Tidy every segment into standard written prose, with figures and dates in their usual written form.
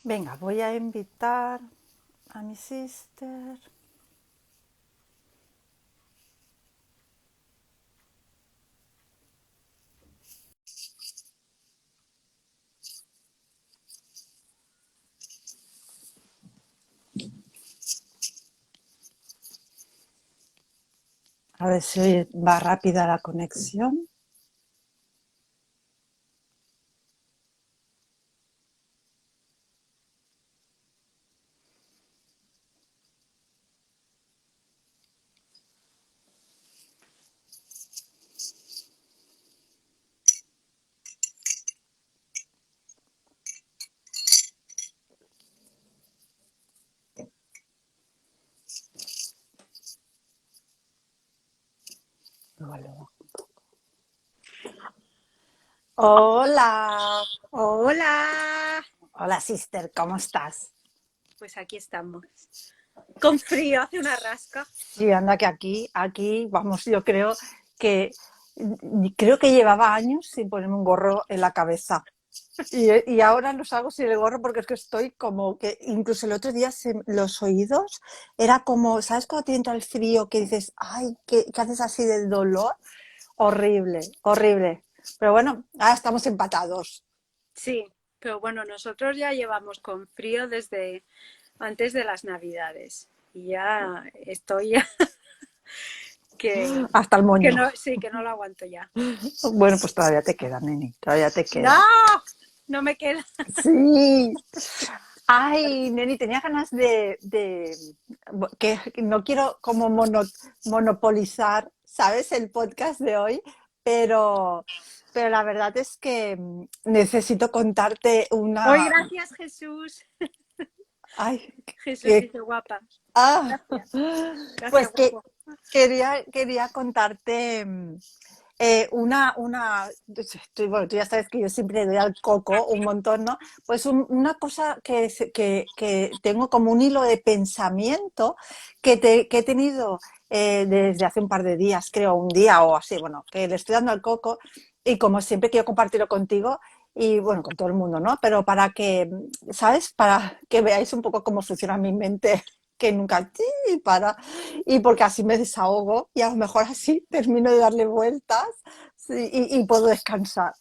Venga, voy a invitar a mi sister. A ver si va rápida la conexión. Hola, Hola, hola sister, ¿cómo estás? pues aquí estamos. Con frío, hace una rasca. Sí, anda que aquí, vamos, yo creo que llevaba años sin ponerme un gorro en la cabeza. Y ahora los hago sin el gorro porque es que estoy como que, incluso el otro día los oídos, era como, ¿sabes cuando te entra el frío que dices, ay, qué haces así del dolor? Horrible, horrible. Pero bueno, ahora estamos empatados. Sí, pero bueno, nosotros ya llevamos con frío desde antes de las Navidades. Y ya estoy ya que, Hasta el que moño. no, sí, que no lo aguanto ya. Bueno, pues todavía te queda, neni, todavía te No, queda. no me queda. Sí. Ay, neni, tenía ganas que no quiero como monopolizar, ¿sabes? El podcast de hoy, pero, pero la verdad es que necesito contarte Hoy una... gracias Jesús. Ay, Jesús que... dice guapa. Ah, Gracias, pues gracias que guapo. quería contarte bueno, tú ya sabes que yo siempre le doy al coco un montón, ¿no? Pues una cosa que tengo como un hilo de pensamiento que he tenido desde hace un par de días, creo, un día o así, bueno, que le estoy dando al coco y como siempre quiero compartirlo contigo y bueno, con todo el mundo, ¿no? Pero para que, ¿sabes? Para que veáis un poco cómo funciona mi mente, que nunca para, y porque así me desahogo y a lo mejor así termino de darle vueltas, sí, y puedo descansar.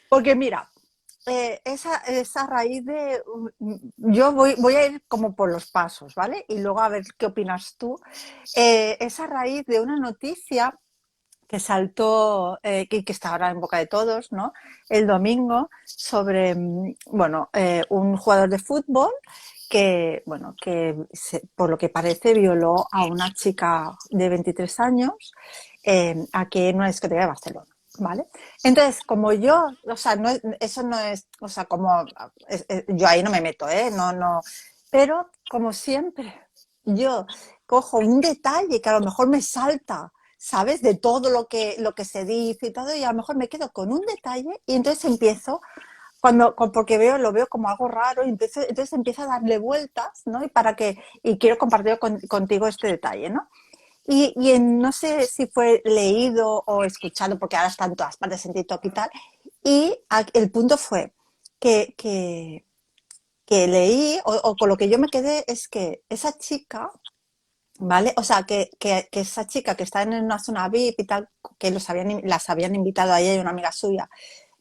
Porque mira, esa raíz de... Yo voy a ir como por los pasos, ¿vale? Y luego a ver qué opinas tú. Esa raíz de una noticia que saltó, que está ahora en boca de todos, ¿no? El domingo, sobre, bueno, un jugador de fútbol que, bueno, por lo que parece violó a una chica de 23 años aquí en una discoteca de Barcelona. ¿Vale? Entonces, como yo, o sea, eso no es, o sea, como, yo ahí no me meto, ¿eh? No, no, pero como siempre, yo cojo un detalle que a lo mejor me salta, ¿sabes? De todo lo que se dice y todo, y a lo mejor me quedo con un detalle y entonces empiezo, porque lo veo como algo raro, y entonces empiezo a darle vueltas, ¿no? Y quiero compartir contigo este detalle, ¿no? No sé si fue leído o escuchado, porque ahora está en todas partes en TikTok y tal, y el punto fue que, que, que leí, o con lo que yo me quedé, es que esa chica, ¿vale? O sea, que esa chica que está en una zona VIP y tal, que las habían invitado a ella y una amiga suya,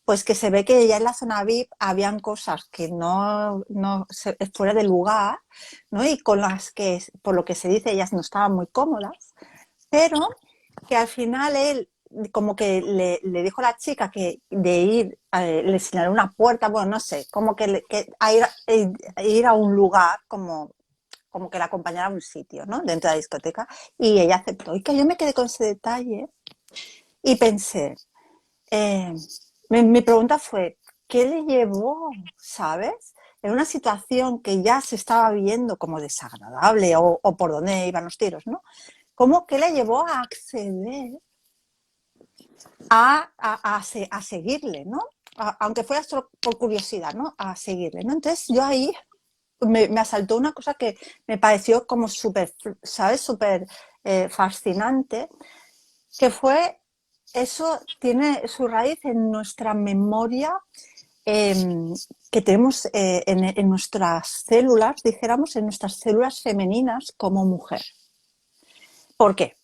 pues que se ve que ya en la zona VIP habían cosas que fuera de lugar, ¿no? Y con las que, por lo que se dice, ellas no estaban muy cómodas, pero que al final él como que le dijo a la chica que de ir, le señaló una puerta, bueno, no sé, como que ir a un lugar como que la acompañara a un sitio, ¿no? Dentro de la discoteca, y ella aceptó. Y que yo me quedé con ese detalle y pensé, eh, mi pregunta fue, ¿qué le llevó, sabes? En una situación que ya se estaba viendo como desagradable o por dónde iban los tiros, ¿no? ¿Cómo que le llevó a acceder a seguirle, ¿no? Aunque fuera solo por curiosidad, ¿no? A seguirle, ¿no? Entonces yo ahí me asaltó una cosa que me pareció como súper, ¿sabes? Súper fascinante, que fue, eso tiene su raíz en nuestra memoria que tenemos en nuestras células, dijéramos, en nuestras células femeninas como mujer. ¿Por qué?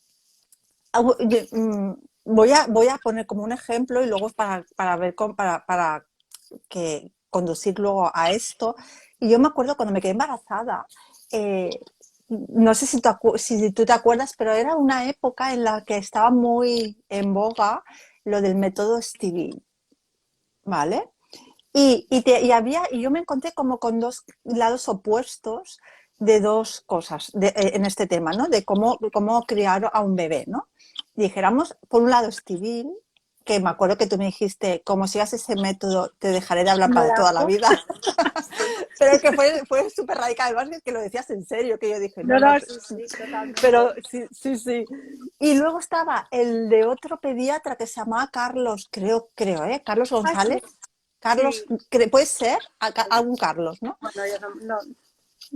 Voy a poner como un ejemplo y luego para ver para que conducir luego a esto. Y yo me acuerdo cuando me quedé embarazada, no sé si tú te acuerdas, pero era una época en la que estaba muy en boga lo del método Stevie, ¿vale? Y yo me encontré como con dos lados opuestos de dos cosas en este tema, ¿no? De cómo criar a un bebé, ¿no? Dijéramos, por un lado, Stevie, que me acuerdo que tú me dijiste, como sigas ese método, te dejaré de hablar Me para toda la largo. vida. Sí. Pero que fue súper radical, además que lo decías en serio, que yo dije, No, no, no, no, sí, sí, pero totalmente. sí, sí, sí. Y luego estaba el de otro pediatra que se llamaba Carlos, ¿eh? Carlos Ah, González. sí, Carlos, sí. puede ser algún Carlos, ¿no? Bueno, yo no,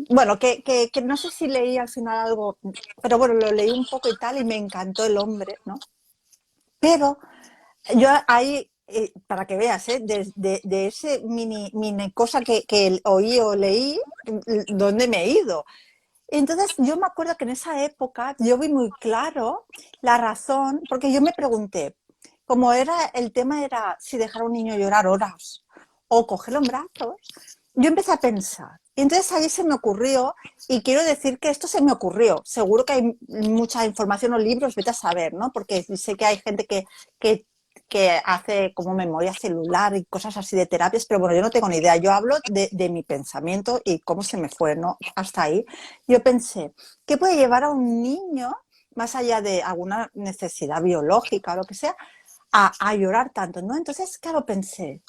Bueno, que no sé si leí al final algo, pero bueno, lo leí un poco y tal y me encantó el hombre, ¿no? Pero yo ahí, para que veas, de ese mini cosa que oí o leí, ¿dónde me he ido? Entonces, yo me acuerdo que en esa época yo vi muy claro la razón, porque yo me pregunté, como era el tema era si dejar a un niño llorar horas o cogerlo en brazos, yo empecé a pensar. Y entonces ahí se me ocurrió, y quiero decir que esto se me ocurrió. Seguro que hay mucha información o libros, vete a saber, ¿no? Porque sé que hay gente que, que hace como memoria celular y cosas así de terapias, pero bueno, yo no tengo ni idea. Yo hablo de mi pensamiento y cómo se me fue, ¿no? Hasta ahí. Yo pensé, ¿qué puede llevar a un niño, más allá de alguna necesidad biológica o lo que sea, a llorar tanto, ¿no? Entonces, claro, pensé,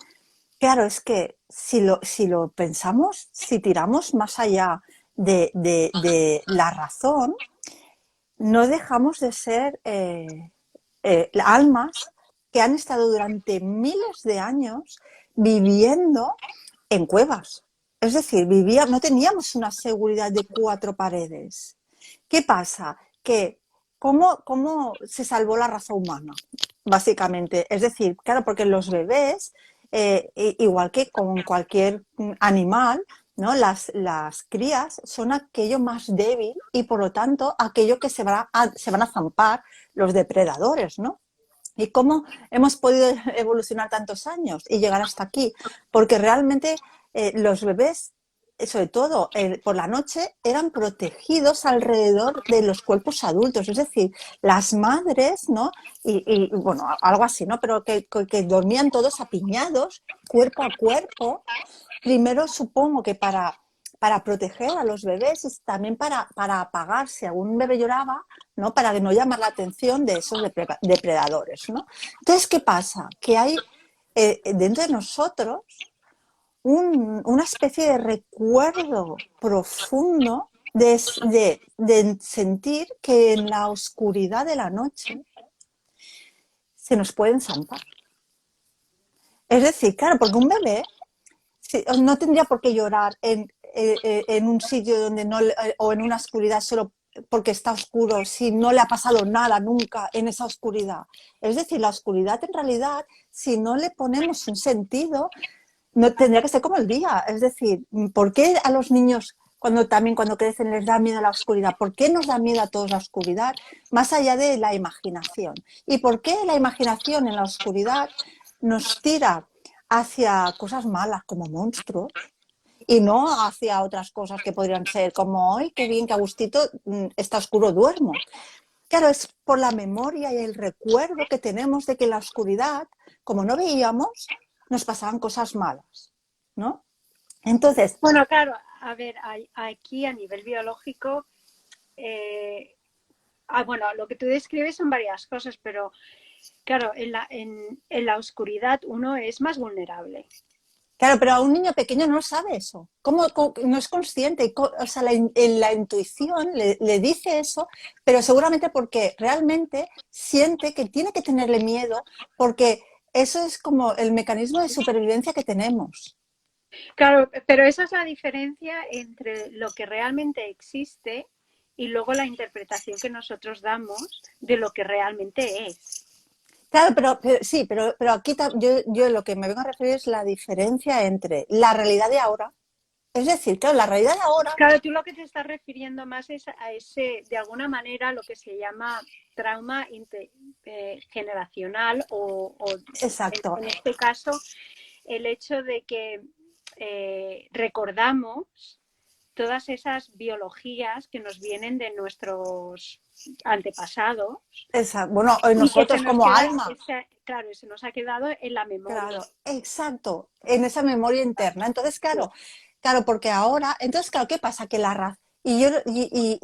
claro, es que si lo pensamos, si tiramos más allá de la razón, no dejamos de ser almas que han estado durante miles de años viviendo en cuevas. Es decir, no teníamos una seguridad de cuatro paredes. ¿Qué pasa? Que ¿cómo se salvó la raza humana? Básicamente. Es decir, claro, porque los bebés, igual que con cualquier animal, ¿no? Las crías son aquello más débil y por lo tanto aquello que se van a zampar los depredadores, ¿no? ¿Y cómo hemos podido evolucionar tantos años y llegar hasta aquí? Porque realmente los bebés, sobre todo por la noche, eran protegidos alrededor de los cuerpos adultos. Es decir, las madres, ¿no? Bueno, algo así, ¿no? Pero que dormían todos apiñados, cuerpo a cuerpo. Primero supongo que para proteger a los bebés y también para apagar si algún bebé lloraba, ¿no? Para no llamar la atención de esos depredadores, ¿no? Entonces, ¿qué pasa? Que hay dentro de nosotros una especie de recuerdo profundo de sentir que en la oscuridad de la noche se nos pueden zampar. Es decir, claro, porque un bebé no tendría por qué llorar en un sitio donde no o en una oscuridad solo porque está oscuro, si no le ha pasado nada nunca en esa oscuridad. Es decir, la oscuridad en realidad, si no le ponemos un sentido, no tendría que ser como el día. Es decir, ¿por qué a los niños cuando crecen les da miedo la oscuridad? ¿Por qué nos da miedo a todos la oscuridad? Más allá de la imaginación. ¿Y por qué la imaginación en la oscuridad nos tira hacia cosas malas como monstruos y no hacia otras cosas que podrían ser como, ¡ay, qué bien, qué a gustito, está oscuro, duermo! Claro, es por la memoria y el recuerdo que tenemos de que en la oscuridad, como no veíamos, nos pasaban cosas malas, ¿no? Entonces, bueno, claro, a ver, aquí a nivel biológico, eh, bueno, lo que tú describes son varias cosas, pero claro, en la oscuridad uno es más vulnerable. claro, pero a un niño pequeño no sabe eso. No es consciente? O sea, la intuición le dice eso, pero seguramente porque realmente siente que tiene que tenerle miedo, porque eso es como el mecanismo de supervivencia que tenemos. Claro, pero esa es la diferencia entre lo que realmente existe y luego la interpretación que nosotros damos de lo que realmente es. Claro, sí, pero aquí yo lo que me vengo a referir es la diferencia entre la realidad de ahora, es decir, claro, la realidad de ahora, Claro, tú lo que te estás refiriendo más es a ese, de alguna manera, lo que se llama trauma generacional o exacto, en este caso, el hecho de que recordamos todas esas biologías que nos vienen de nuestros antepasados bueno, y que se nosotros nos como queda, alma, claro, se nos ha quedado en la memoria. claro, exacto, en esa memoria interna. Entonces, claro, porque ahora, entonces, claro, ¿qué pasa? Que la raza, y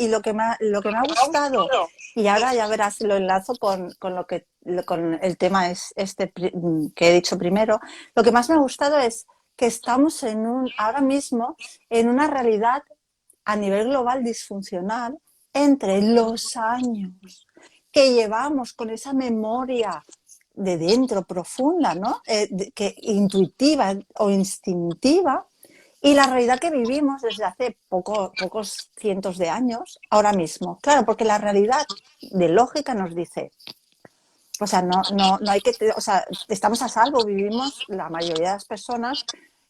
lo que me ha gustado, y ahora ya verás, lo enlazo con el tema que he dicho primero, lo que más me ha gustado es que estamos ahora mismo en una realidad a nivel global disfuncional entre los años que llevamos con esa memoria de dentro profunda, ¿no? Intuitiva o instintiva, y la realidad que vivimos desde hace pocos cientos de años, ahora mismo. Claro, porque la realidad de lógica nos dice, o sea, no hay que, o sea, estamos a salvo, vivimos, la mayoría de las personas,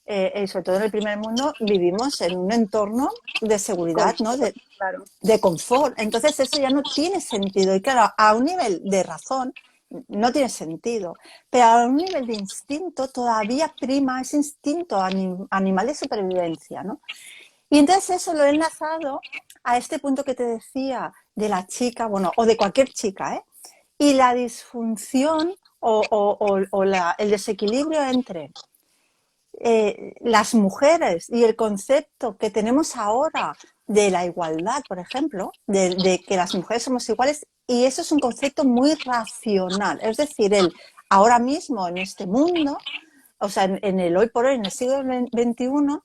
sobre todo en el primer mundo, vivimos en un entorno de seguridad, ¿no? Claro. De confort. Entonces eso ya no tiene sentido. Y claro, a un nivel de razón no tiene sentido, pero a un nivel de instinto todavía prima ese instinto animal de supervivencia, ¿no? Y entonces eso lo he enlazado a este punto que te decía de la chica, bueno, o de cualquier chica, ¿eh? Y la disfunción o el desequilibrio entre las mujeres y el concepto que tenemos ahora de la igualdad, por ejemplo, de que las mujeres somos iguales, y eso es un concepto muy racional, es decir, ahora mismo en este mundo, o sea, en el hoy por hoy, en el siglo XXI,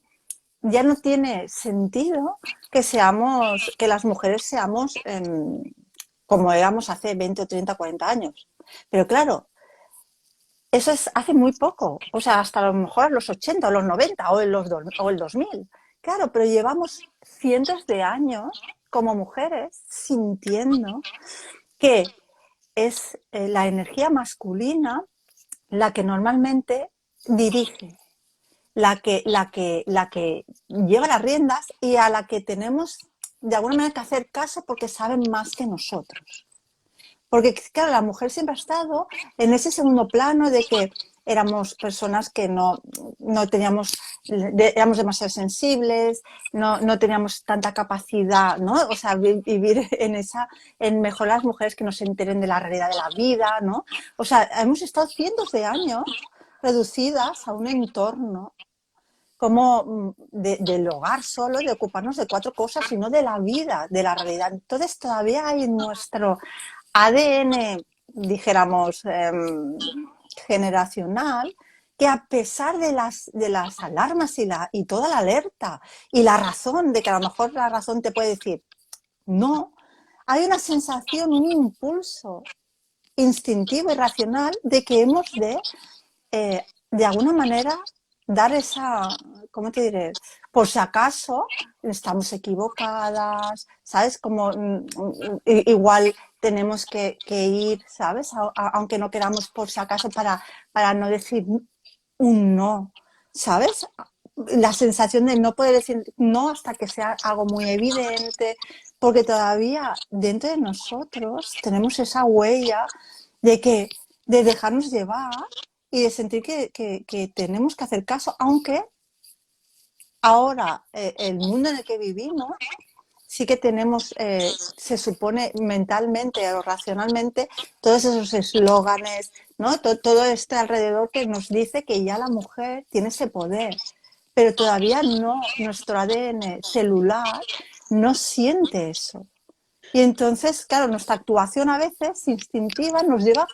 ya no tiene sentido que las mujeres seamos como éramos hace 20 o 30 o 40 años. Pero claro, eso es hace muy poco, o sea, hasta a lo mejor los 80 o los 90 o el 2000. Claro, pero llevamos cientos de años como mujeres sintiendo que es la energía masculina la que normalmente dirige, la que lleva las riendas y a la que tenemos de alguna manera que hacer caso porque saben más que nosotros. Porque, claro, la mujer siempre ha estado en ese segundo plano de que éramos personas que no teníamos, éramos demasiado sensibles, no teníamos tanta capacidad, ¿no? O sea, vivir en mejor las mujeres que no se enteren de la realidad de la vida, ¿no? O sea, hemos estado cientos de años reducidas a un entorno como del hogar solo, de ocuparnos de cuatro cosas, sino de la vida, de la realidad. Entonces todavía hay en nuestro ADN, dijéramos, generacional, que a pesar de las alarmas y toda la alerta y la razón, de que a lo mejor la razón te puede decir no, hay una sensación, un impulso instintivo y racional de que hemos de alguna manera, dar ¿cómo te diré? Por si acaso estamos equivocadas, ¿sabes? Como igual tenemos que ir, ¿sabes? Aunque no queramos por si acaso para no decir un no, ¿sabes? La sensación de no poder decir no hasta que sea algo muy evidente, porque todavía dentro de nosotros tenemos esa huella de dejarnos llevar y de sentir que tenemos que hacer caso, aunque ahora el mundo en el que vivimos sí que tenemos, se supone mentalmente o racionalmente, todos esos eslóganes, ¿no? Todo este alrededor que nos dice que ya la mujer tiene ese poder, pero todavía no, nuestro ADN celular no siente eso. Y entonces, claro, nuestra actuación a veces instintiva nos lleva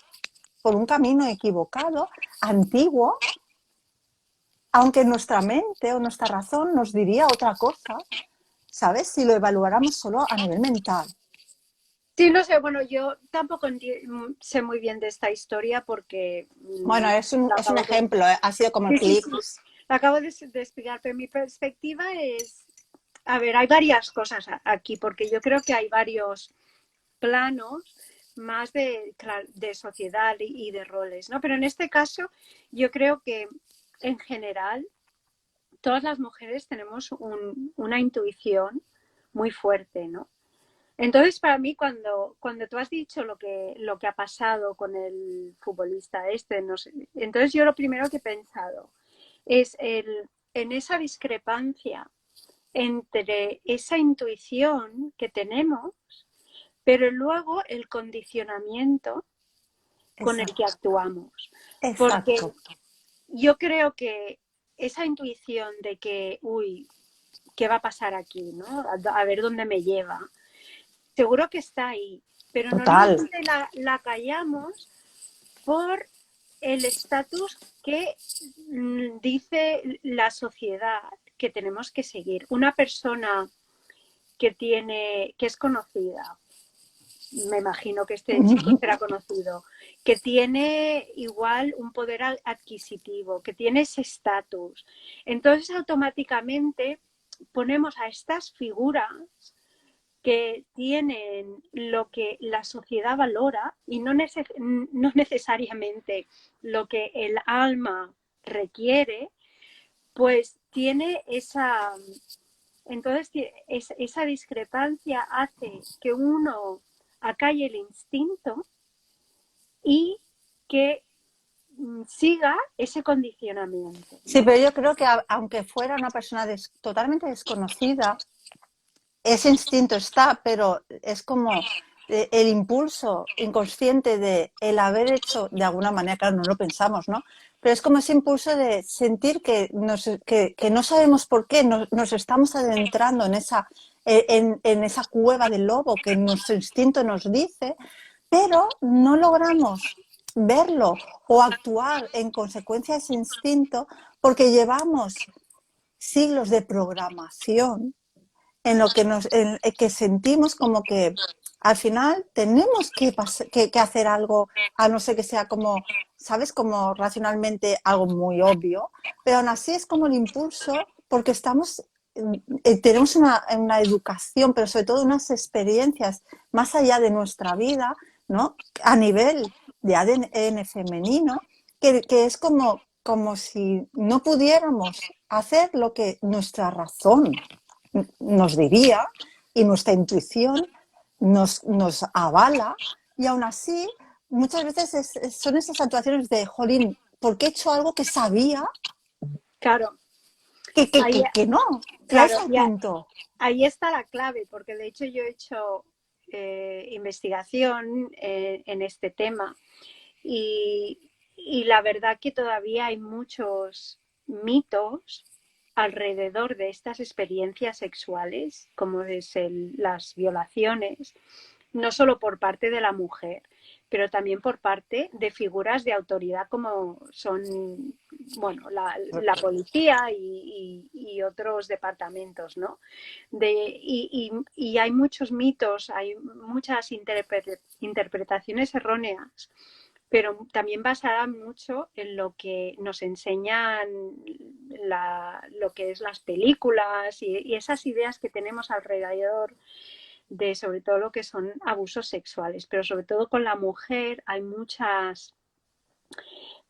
por un camino equivocado, antiguo, aunque nuestra mente o nuestra razón nos diría otra cosa, ¿sabes? Si lo evaluáramos solo a nivel mental. Sí, no sé, bueno, yo tampoco sé muy bien de esta historia porque Bueno, es un, la es un acabo de... ejemplo, ¿eh? Ha sido como el Sí, sí, clic. sí, la acabo de explicar, pero mi perspectiva es, a ver, hay varias cosas aquí, porque yo creo que hay varios planos más de sociedad y de roles, ¿no? Pero en este caso yo creo que en general todas las mujeres tenemos una intuición muy fuerte, ¿no? Entonces, para mí, cuando tú has dicho lo que ha pasado con el futbolista este, no sé, entonces yo lo primero que he pensado es en esa discrepancia entre esa intuición que tenemos, pero luego el condicionamiento con el que Exacto, actuamos. Porque exacto. yo creo que esa intuición de que, uy, ¿qué va a pasar aquí? ¿No? A ver dónde me lleva. Seguro que está ahí, pero Total. normalmente la callamos por el estatus que dice la sociedad que tenemos que seguir. Una persona que es conocida, me imagino que este chico será conocido, que tiene igual un poder adquisitivo, que tiene ese estatus. Entonces automáticamente ponemos a estas figuras que tienen lo que la sociedad valora y no necesariamente lo que el alma requiere, pues tiene entonces esa discrepancia hace que uno acalle el instinto y que siga ese condicionamiento, Sí, ¿no? pero yo creo que aunque fuera una persona totalmente desconocida, ese instinto está, pero es como el impulso inconsciente de el haber hecho de alguna manera, claro, no lo pensamos, ¿no? Pero es como ese impulso de sentir que no sabemos por qué nos estamos adentrando en esa cueva del lobo que nuestro instinto nos dice, pero no logramos verlo o actuar en consecuencia de ese instinto porque llevamos siglos de programación en lo que que sentimos como que al final tenemos que hacer algo, a no ser que sea como, ¿sabes? Como racionalmente algo muy obvio, pero aún así es como el impulso, porque tenemos una educación, pero sobre todo unas experiencias más allá de nuestra vida, ¿no? A nivel de ADN femenino, que es como si no pudiéramos hacer lo que nuestra razón nos diría y nuestra intuición nos avala y aún así muchas veces son esas actuaciones de, jolín, ¿por qué he hecho algo que sabía Claro, que, que, ahí, que, que no? Y a claro, ese punto. ahí está la clave, porque de hecho yo he hecho investigación en este tema y la verdad que todavía hay muchos mitos alrededor de estas experiencias sexuales, como es las violaciones, no solo por parte de la mujer, pero también por parte de figuras de autoridad como son, bueno, la policía y otros departamentos, ¿no? Y hay muchos mitos, hay muchas interpretaciones erróneas, pero también basada mucho en lo que nos enseñan lo que es las películas y esas ideas que tenemos alrededor de sobre todo lo que son abusos sexuales, pero sobre todo con la mujer hay muchas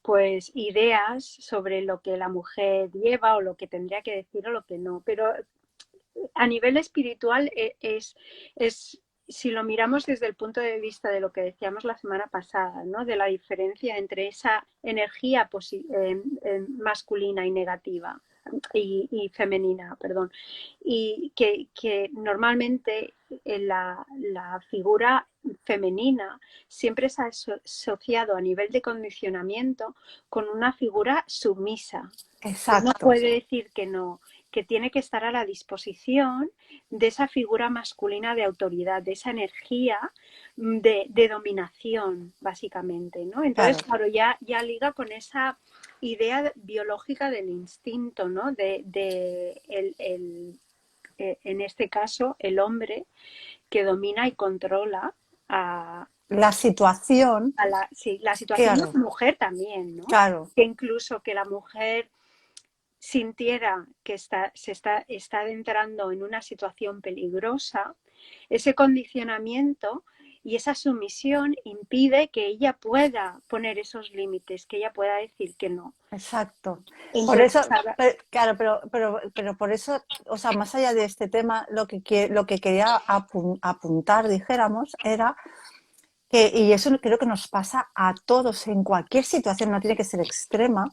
pues ideas sobre lo que la mujer lleva o lo que tendría que decir o lo que no, pero a nivel espiritual es si lo miramos desde el punto de vista de lo que decíamos la semana pasada, ¿no? De la diferencia entre esa energía masculina y negativa y femenina, perdón, y que normalmente la figura femenina siempre se ha asociado a nivel de condicionamiento con una figura sumisa, que no Exacto. puede decir que no, que tiene que estar a la disposición de esa figura masculina de autoridad, de esa energía de dominación, básicamente, ¿no? Entonces, Claro. claro, ya liga con esa idea biológica del instinto, ¿no? En este caso, el hombre que domina y controla a, La situación, sí, la situación de claro, la mujer también, ¿no? claro. Que incluso que la mujer sintiera que está adentrando en una situación peligrosa, ese condicionamiento y esa sumisión impide que ella pueda poner esos límites, que ella pueda decir que no. Exacto. Por Entonces, eso, claro, pero por eso, o sea, más allá de este tema, lo que quería apuntar, dijéramos, era que, y eso creo que nos pasa a todos en cualquier situación, no tiene que ser extrema,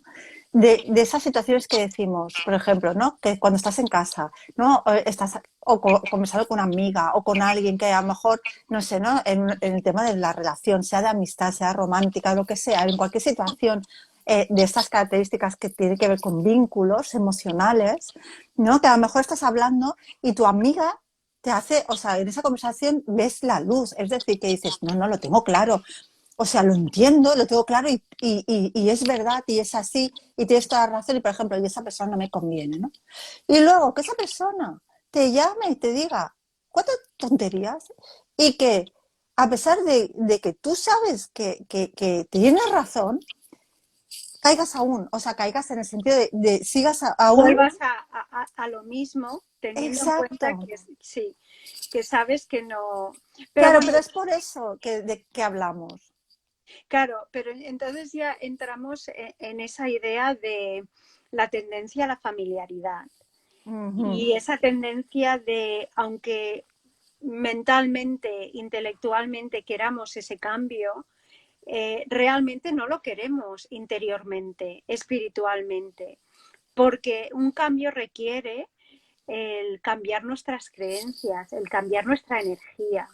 de esas situaciones que decimos, por ejemplo, ¿no? Que cuando estás en casa, ¿no? O estás conversando con una amiga o con alguien que a lo mejor, no sé, ¿no? En el tema de la relación, sea de amistad, sea romántica, lo que sea, en cualquier situación de estas características que tienen que ver con vínculos emocionales, ¿no? Que a lo mejor estás hablando y tu amiga te hace, o sea, en esa conversación ves la luz, es decir, que dices, no, no, lo tengo claro, o sea, lo entiendo, lo tengo claro y es verdad y es así y tienes toda la razón y, por ejemplo, y esa persona no me conviene, ¿no? Y luego que esa persona te llame y te diga cuántas tonterías y que a pesar de que tú sabes que tienes razón, caigas aún, o sea, caigas en el sentido de sigas aún. vuelvas a lo mismo, teniendo en cuenta Exacto. que sí, que sabes que no. Pero Claro, bueno, pero es por eso de que hablamos. claro, pero entonces ya entramos en esa idea de la tendencia a la familiaridad. Ujú. Y esa tendencia de, aunque mentalmente, intelectualmente queramos ese cambio, realmente no lo queremos interiormente, espiritualmente, porque un cambio requiere el cambiar nuestras creencias, el cambiar nuestra energía.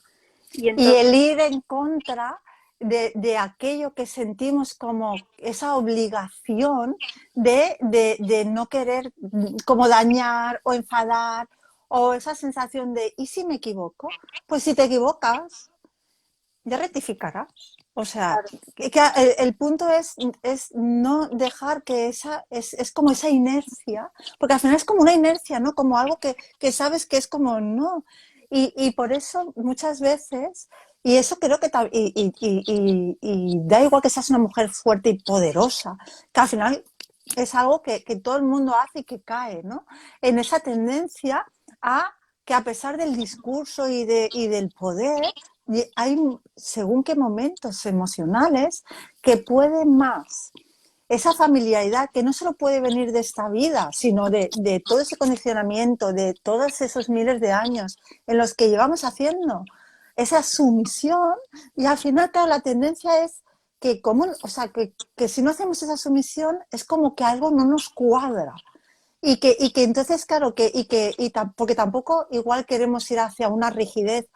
Y Y entonces, el ir en contra de aquello que sentimos como esa obligación de no querer como dañar o enfadar o esa sensación de, ¿y si me equivoco? Pues si te equivocas, ya rectificarás. O sea, claro, que el punto es no dejar que es como esa inercia, porque al final es como una inercia, ¿no? Como algo que sabes que es como no. Y por eso muchas veces, y eso creo que y da igual que seas una mujer fuerte y poderosa, que al final es algo que todo el mundo hace y que cae, ¿no? En esa tendencia a que a pesar del discurso y del poder, hay según qué momentos emocionales que pueden más esa familiaridad que no solo puede venir de esta vida, sino de todo ese condicionamiento, de todos esos miles de años en los que llevamos haciendo esa sumisión y al final, claro, la tendencia es que, como, o sea, que si no hacemos esa sumisión es como que algo no nos cuadra. Y que entonces, claro, porque tampoco igual queremos ir hacia una rigidez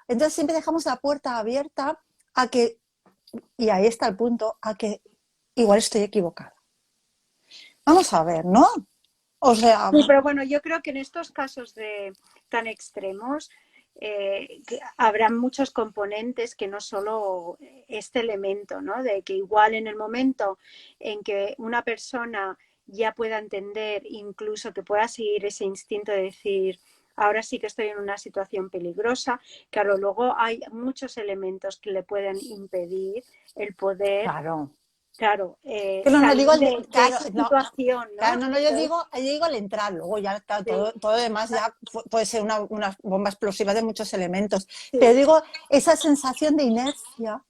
entonces siempre dejamos la puerta abierta a que, y ahí está el punto, a que igual estoy equivocada. Vamos a ver, ¿no? O sea, sí, pero bueno, yo creo que en estos casos tan extremos habrá muchos componentes que no solo este elemento, ¿no? De que igual en el momento en que una persona ya pueda entender, incluso que pueda seguir ese instinto de decir, ahora sí que estoy en una situación peligrosa, claro, luego hay muchos elementos que le pueden impedir el poder, claro. claro, Que no, no, digo, salir de claro, esa no, situación, claro, ¿no? no, no, Entonces, yo digo al entrar, luego ya claro, sí, todo lo demás ya puede ser una bomba explosiva de muchos elementos. Pero sí. digo, esa sensación de inercia,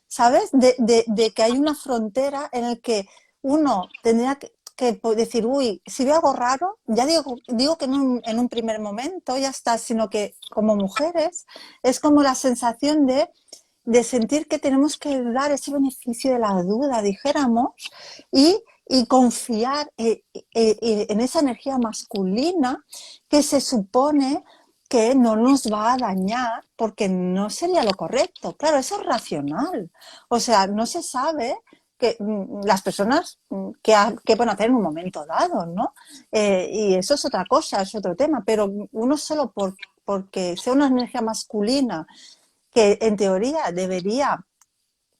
¿sabes? De que hay una frontera en la que uno tendría que decir, uy, si veo algo raro, ya digo que en un primer momento ya está, sino que como mujeres es como la sensación de sentir que tenemos que dar ese beneficio de la duda, dijéramos, y confiar en esa energía masculina que se supone que no nos va a dañar porque no sería lo correcto. Claro, eso es racional. O sea, no se sabe que las personas que pueden hacer en un momento dado, ¿no? Y eso es otra cosa, es otro tema, pero uno solo porque sea una energía masculina que en teoría debería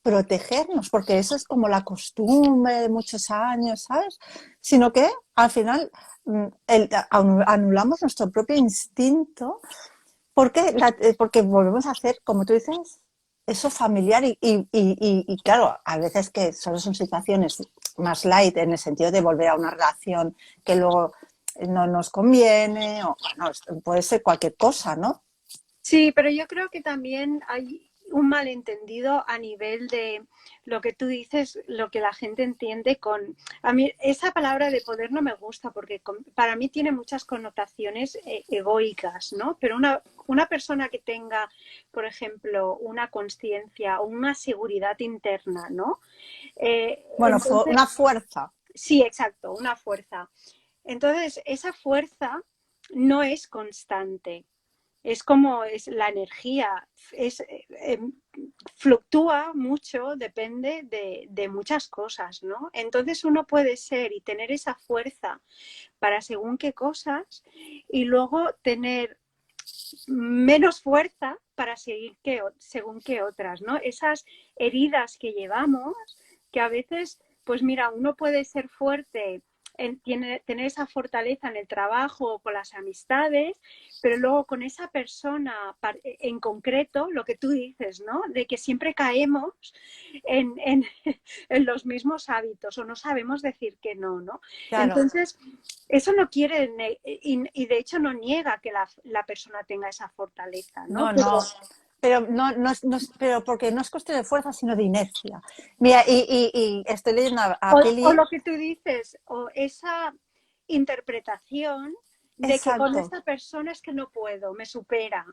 protegernos, porque eso es como la costumbre de muchos años, ¿sabes? Sino que al final anulamos nuestro propio instinto porque volvemos a hacer, como tú dices, eso familiar y claro, a veces que solo son situaciones más light en el sentido de volver a una relación que luego no nos conviene o bueno, puede ser cualquier cosa, ¿no? Sí, pero yo creo que también hay un malentendido a nivel de lo que tú dices, lo que la gente entiende con... A mí esa palabra de poder no me gusta porque para mí tiene muchas connotaciones egoicas, ¿no? Pero una persona que tenga, por ejemplo, una conciencia o una seguridad interna, ¿no? Bueno, Entonces, una fuerza. sí, exacto, una fuerza. Entonces, esa fuerza no es constante, es como es la energía, fluctúa mucho, depende de muchas cosas, ¿no? Entonces uno puede ser y tener esa fuerza para según qué cosas y luego tener menos fuerza para seguir según qué otras, ¿no? Esas heridas que llevamos, que a veces, pues mira, uno puede ser fuerte tener esa fortaleza en el trabajo o con las amistades, pero luego con esa persona en concreto, lo que tú dices, ¿no? De que siempre caemos en, en, en los mismos hábitos o no sabemos decir que no, ¿no? Claro. Entonces, eso no quiere, y de hecho no niega que la persona tenga esa fortaleza, ¿no? No, no. Pero pero porque no es cuestión de fuerza, sino de inercia. Mira, y estoy leyendo a O Pili. lo que tú dices, o esa interpretación de que con Exacto. esta persona es que no puedo, me supera.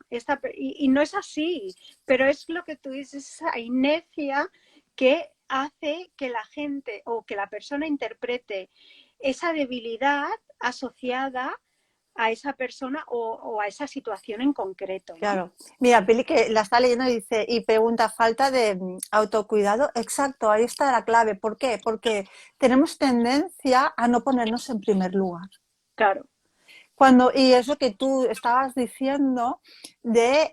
Y no es así, pero es lo que tú dices, esa inercia que hace que la gente o que la persona interprete esa debilidad asociada a esa persona o a esa situación en concreto, ¿no? Claro. Mira, Pili que la está leyendo y dice, y pregunta, falta de autocuidado. Exacto, ahí está la clave. ¿Por qué? Porque tenemos tendencia a no ponernos en primer lugar. Claro. Y eso que tú estabas diciendo de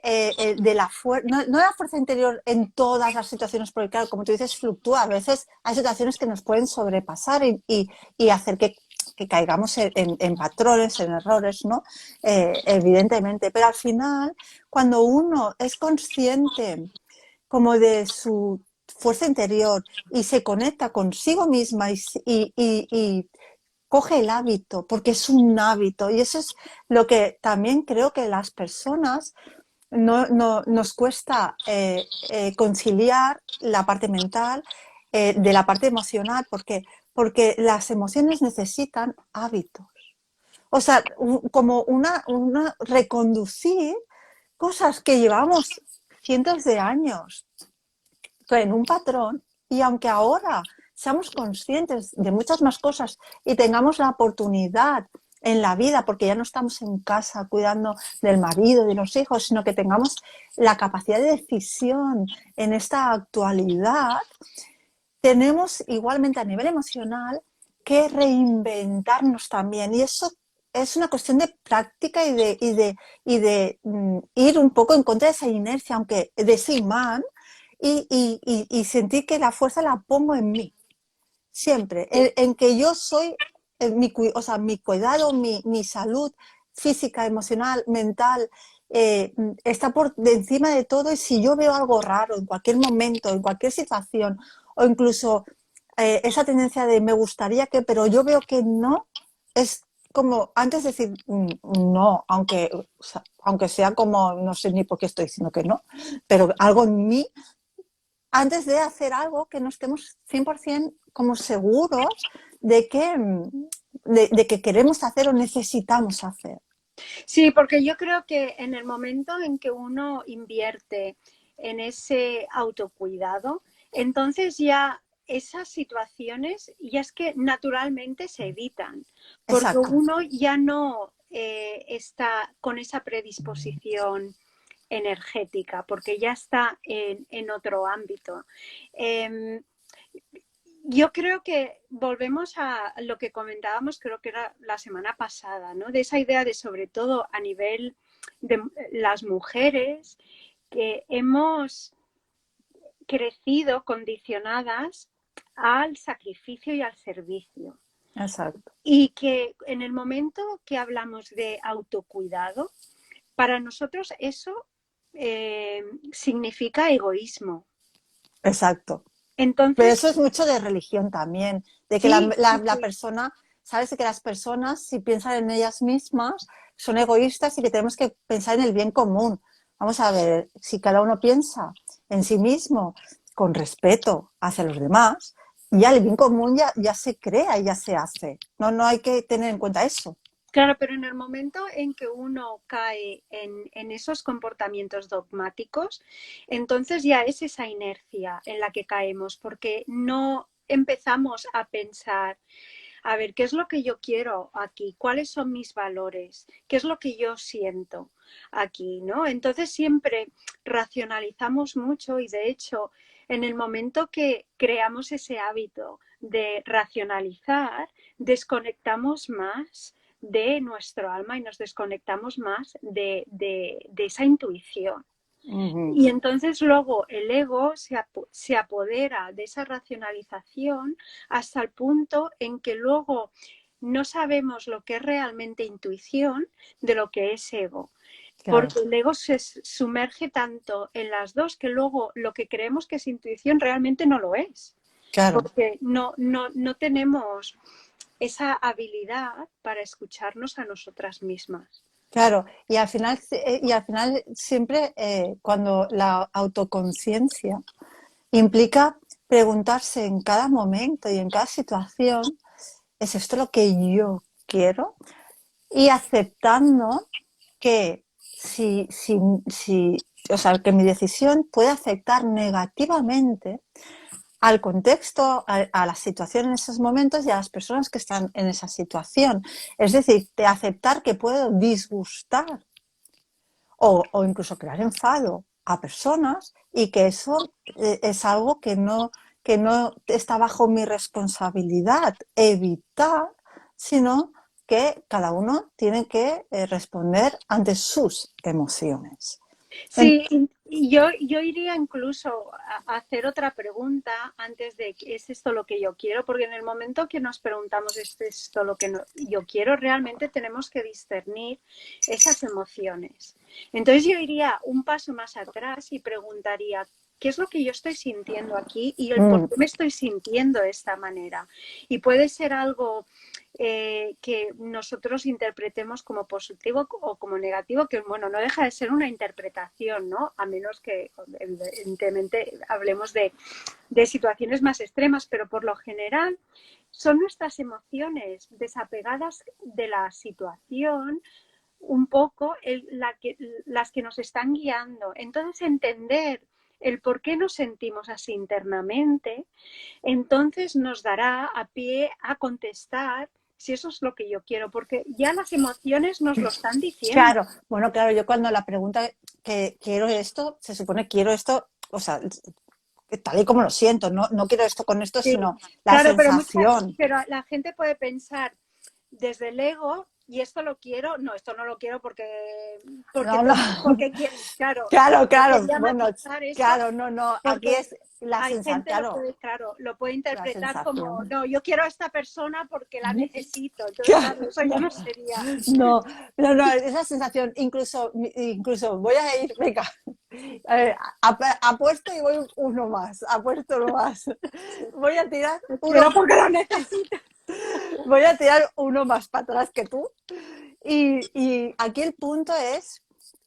la fuerza, no, no la fuerza interior en todas las situaciones, porque claro, como tú dices, fluctúa. A veces hay situaciones que nos pueden sobrepasar y hacer que caigamos en patrones, en errores, ¿no? Evidentemente. Pero al final, cuando uno es consciente como de su fuerza interior y se conecta consigo misma y coge el hábito, porque es un hábito. Y eso es lo que también creo que las personas nos cuesta conciliar la parte mental de la parte emocional, porque las emociones necesitan hábitos. O sea, como una reconducir cosas que llevamos cientos de años en un patrón y aunque ahora seamos conscientes de muchas más cosas y tengamos la oportunidad en la vida, porque ya no estamos en casa cuidando del marido, de los hijos, sino que tengamos la capacidad de decisión en esta actualidad, tenemos igualmente a nivel emocional que reinventarnos también. Y eso es una cuestión de práctica y de ir un poco en contra de esa inercia, aunque de ese imán, y sentir que la fuerza la pongo en mí, siempre, en que yo soy, o sea, mi cuidado, mi salud física, emocional, mental, está por encima de todo y si yo veo algo raro en cualquier momento, en cualquier situación, o incluso esa tendencia de me gustaría que, pero yo veo que no, es como antes de decir no, aunque sea como, no sé ni por qué estoy diciendo que no, pero algo en mí antes de hacer algo que no estemos 100% como seguros de que queremos hacer o necesitamos hacer. Sí, porque yo creo que en el momento en que uno invierte en ese autocuidado, entonces ya esas situaciones ya es que naturalmente se evitan, porque Exacto. uno ya no está con esa predisposición energética, porque ya está en otro ámbito. Eh, yo creo que volvemos a lo que comentábamos, creo que era la semana pasada, ¿no? De esa idea de, sobre todo a nivel de las mujeres, que hemos crecido condicionadas al sacrificio y al servicio. Exacto. Y que en el momento que hablamos de autocuidado, para nosotros eso significa egoísmo. Exacto. Pero Entonces, eso es mucho de religión también, de que sí, sí, la sí, persona, sabes que las personas, si piensan en ellas mismas, son egoístas y que tenemos que pensar en el bien común. vamos a ver, si cada uno piensa en sí mismo con respeto hacia los demás, ya el bien común ya se crea y ya se hace. No, no hay que tener en cuenta eso. Claro, pero en el momento en que uno cae en esos comportamientos dogmáticos, entonces ya es esa inercia en la que caemos, porque no empezamos a pensar, a ver, ¿qué es lo que yo quiero aquí? ¿Cuáles son mis valores? ¿Qué es lo que yo siento aquí? ¿No? Entonces siempre racionalizamos mucho y de hecho, en el momento que creamos ese hábito de racionalizar, desconectamos más de nuestro alma y nos desconectamos más de esa intuición. Ujú. Y entonces luego el ego se apodera de esa racionalización hasta el punto en que luego no sabemos lo que es realmente intuición de lo que es ego. Claro, Porque el ego se sumerge tanto en las dos que luego lo que creemos que es intuición realmente no lo es. claro. Porque no tenemos esa habilidad para escucharnos a nosotras mismas. Claro, y al final siempre cuando la autoconciencia implica preguntarse en cada momento y en cada situación, ¿es esto lo que yo quiero? Y aceptando que o sea, que mi decisión puede afectar negativamente al contexto, a la situación en esos momentos y a las personas que están en esa situación. Es decir, de aceptar que puedo disgustar o incluso crear enfado a personas y que eso es algo que no está bajo mi responsabilidad evitar, sino que cada uno tiene que responder ante sus emociones. Sí, y yo iría incluso a hacer otra pregunta antes de ¿es esto lo que yo quiero? Porque en el momento que nos preguntamos ¿es esto lo que yo quiero? Realmente tenemos que discernir esas emociones. Entonces yo iría un paso más atrás y preguntaría ¿qué es lo que yo estoy sintiendo aquí y el por Mm, qué me estoy sintiendo de esta manera? Y puede ser algo que nosotros interpretemos como positivo o como negativo, que bueno, no deja de ser una interpretación, ¿no? A menos que evidentemente hablemos de situaciones más extremas, pero por lo general son nuestras emociones desapegadas de la situación un poco las que nos están guiando. Entonces, entender el por qué nos sentimos así internamente, entonces nos dará a pie a contestar si eso es lo que yo quiero, porque ya las emociones nos lo están diciendo. claro, bueno, claro, yo cuando la pregunta que quiero esto, se supone quiero esto, o sea, tal y como lo siento, no, no quiero esto con esto, Sí, sino la claro, sensación. pero la gente puede pensar desde el ego y esto lo quiero, no, esto no lo quiero No, no. porque claro, Claro, yo claro, quería bueno, matizar eso claro, no, no, aquí porque es la hay sensación, gente claro, claro, lo puede la interpretar como, sensación. no, yo quiero a esta persona porque la necesito. Entonces, claro, eso ya no sería. No, no, no, esa sensación, incluso voy a ir, venga, a ver, apuesto y voy uno más, apuesto uno más. Voy a tirar Lo uno, quiero porque lo necesito. voy a tirar uno más para atrás que tú. Y aquí el punto es,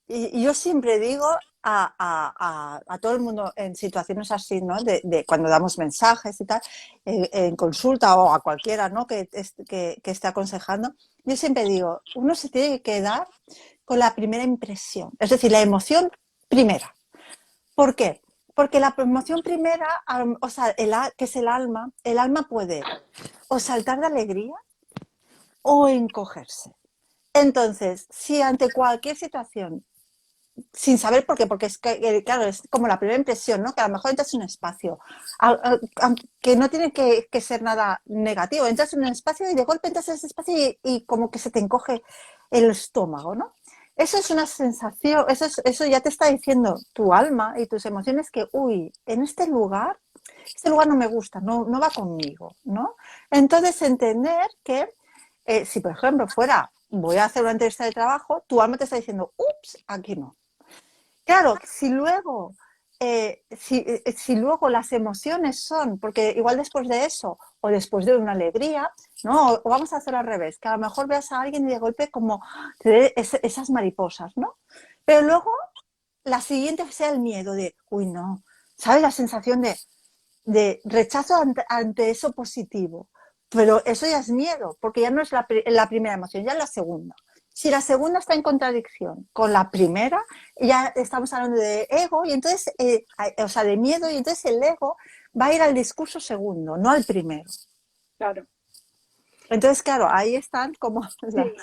y yo siempre digo a todo el mundo en situaciones así, ¿no? De cuando damos mensajes y tal, en consulta o a cualquiera, ¿no? Que esté aconsejando, yo siempre digo, uno se tiene que quedar con la primera impresión, es decir, la emoción primera. ¿Por qué? Porque la emoción primera, o sea, que es el alma puede o saltar de alegría o encogerse. Entonces, si ante cualquier situación, sin saber por qué, porque es que, claro, es como la primera impresión, ¿no? Que a lo mejor entras en un espacio, que no tiene que ser nada negativo, entras en un espacio y de golpe entras en ese espacio y como que se te encoge el estómago, ¿no? Eso es una sensación, eso ya te está diciendo tu alma y tus emociones que, uy, en este lugar no me gusta, no, no va conmigo, ¿no? Entonces, entender que si, por ejemplo, fuera, voy a hacer una entrevista de trabajo, tu alma te está diciendo, ups, aquí no. Claro, si luego las emociones son, porque igual después de eso, o después de una alegría, ¿no? O vamos a hacer al revés, que a lo mejor veas a alguien y de golpe como te dé esas mariposas, ¿no? Pero luego la siguiente sea el miedo de, uy, no, ¿sabes? La sensación de rechazo ante eso positivo. Pero eso ya es miedo, porque ya no es la primera emoción, ya es la segunda. Si la segunda está en contradicción con la primera, ya estamos hablando de ego, y entonces, o sea, de miedo, y entonces el ego va a ir al discurso segundo, no al primero. Claro. Entonces, claro, ahí están como Sí,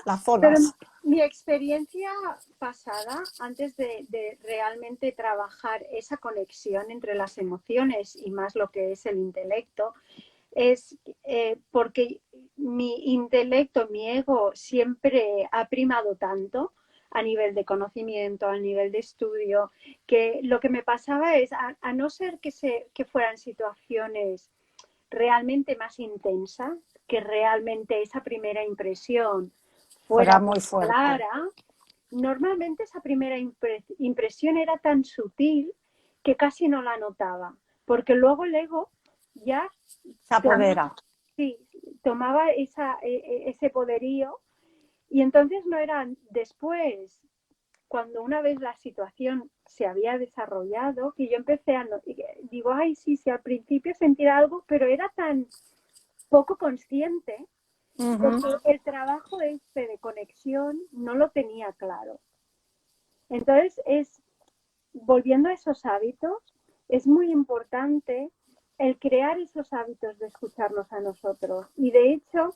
las pero zonas. mi experiencia pasada, antes de realmente trabajar esa conexión entre las emociones y más lo que es el intelecto, es porque mi intelecto, mi ego siempre ha primado tanto a nivel de conocimiento, a nivel de estudio, que lo que me pasaba es, a no ser que fueran situaciones realmente más intensas, que realmente esa primera impresión Fuera fuera muy muy fuerte. clara, normalmente esa primera impresión era tan sutil que casi no la notaba, porque luego el ego ya Se apodera. sí, tomaba ese poderío y entonces no era después, cuando una vez la situación se había desarrollado, que yo empecé a, digo, ay, sí, sí, al principio sentía algo, pero era tan poco consciente porque el trabajo este de conexión no lo tenía claro. Entonces, volviendo a esos hábitos, es muy importante el crear esos hábitos de escucharnos a nosotros. Y de hecho,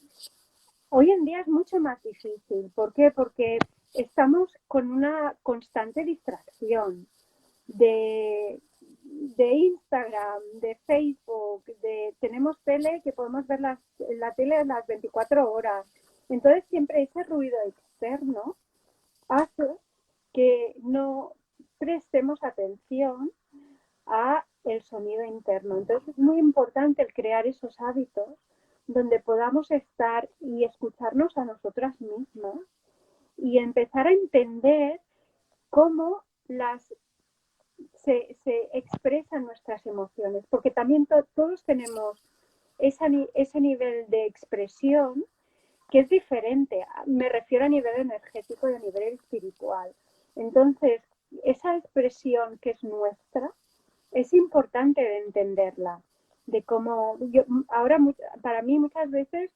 hoy en día es mucho más difícil. ¿Por qué? Porque estamos con una constante distracción de Instagram, de Facebook, tenemos tele que podemos ver la tele las 24 horas. Entonces siempre ese ruido externo hace que no prestemos atención a el sonido interno. Entonces es muy importante el crear esos hábitos donde podamos estar y escucharnos a nosotras mismas y empezar a entender cómo se expresan nuestras emociones, porque también todos tenemos ese nivel de expresión que es diferente. Me refiero a nivel energético y a nivel espiritual. Entonces, esa expresión que es nuestra, es importante de entenderla, de cómo yo ahora para mí muchas veces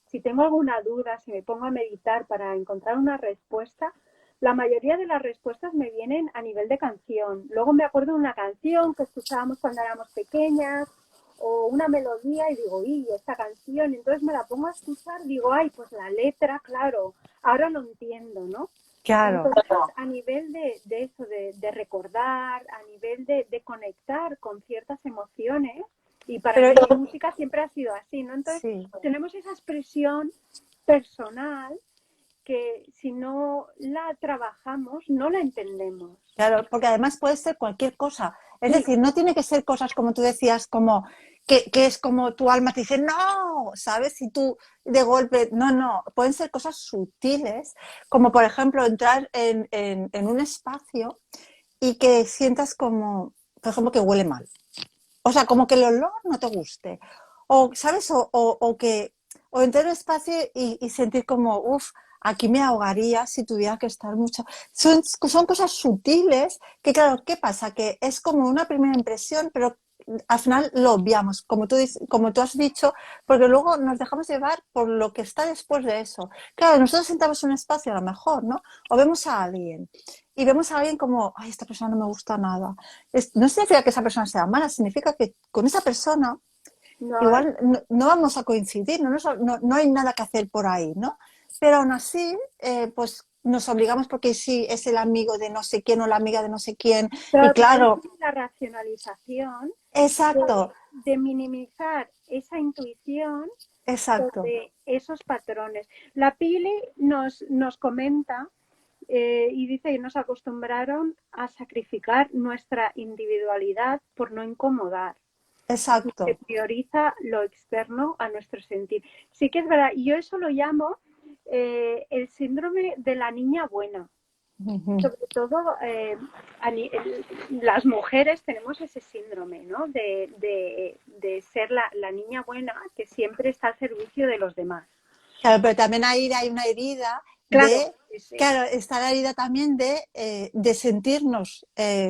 si tengo alguna duda, si me pongo a meditar para encontrar una respuesta, la mayoría de las respuestas me vienen a nivel de canción. Luego me acuerdo de una canción que escuchábamos cuando éramos pequeñas o una melodía y digo, ¡y esta canción! Entonces me la pongo a escuchar, digo, ¡ay, pues la letra, claro! Ahora lo entiendo, ¿no? Claro. Entonces, a nivel de eso, de recordar, a nivel de conectar con ciertas emociones, y para Pero mí la música siempre ha sido así, ¿no? Entonces, sí, tenemos esa expresión personal que si no la trabajamos, no la entendemos. claro, porque además puede ser cualquier cosa. Es Sí, decir, no tiene que ser cosas como tú decías, como que es como tu alma te dice, no, ¿sabes? Y tú de golpe, no, no, pueden ser cosas sutiles, como por ejemplo entrar en un espacio y que sientas como, por ejemplo, que huele mal. O sea, como que el olor no te guste. O, ¿sabes? O entrar en un espacio y sentir como, uff, aquí me ahogaría si tuviera que estar mucho. Son cosas sutiles que, claro, ¿qué pasa? Que es como una primera impresión, pero al final lo obviamos, como tú has dicho, porque luego nos dejamos llevar por lo que está después de eso. Claro, nosotros sentamos en un espacio a lo mejor, ¿no? O vemos a alguien y vemos a alguien como, ay, esta persona no me gusta nada. No significa que esa persona sea mala, significa que con esa persona no, igual no vamos a coincidir, no hay nada que hacer por ahí, ¿no? Pero aún así, pues nos obligamos porque sí, es el amigo de no sé quién o la amiga de no sé quién. Y pero también claro, la racionalización exacto, de minimizar esa intuición exacto, sobre esos patrones. La Pili nos comenta y dice que nos acostumbraron a sacrificar nuestra individualidad por no incomodar. Se exacto. prioriza lo externo a nuestro sentir. Sí que es verdad, y yo eso lo llamo el síndrome de la niña buena. Ujú. Sobre todo las mujeres tenemos ese síndrome, ¿no? De ser la niña buena que siempre está al servicio de los demás. Claro, pero también ahí hay una herida Claro, de, sí, sí. claro, está la herida también de sentirnos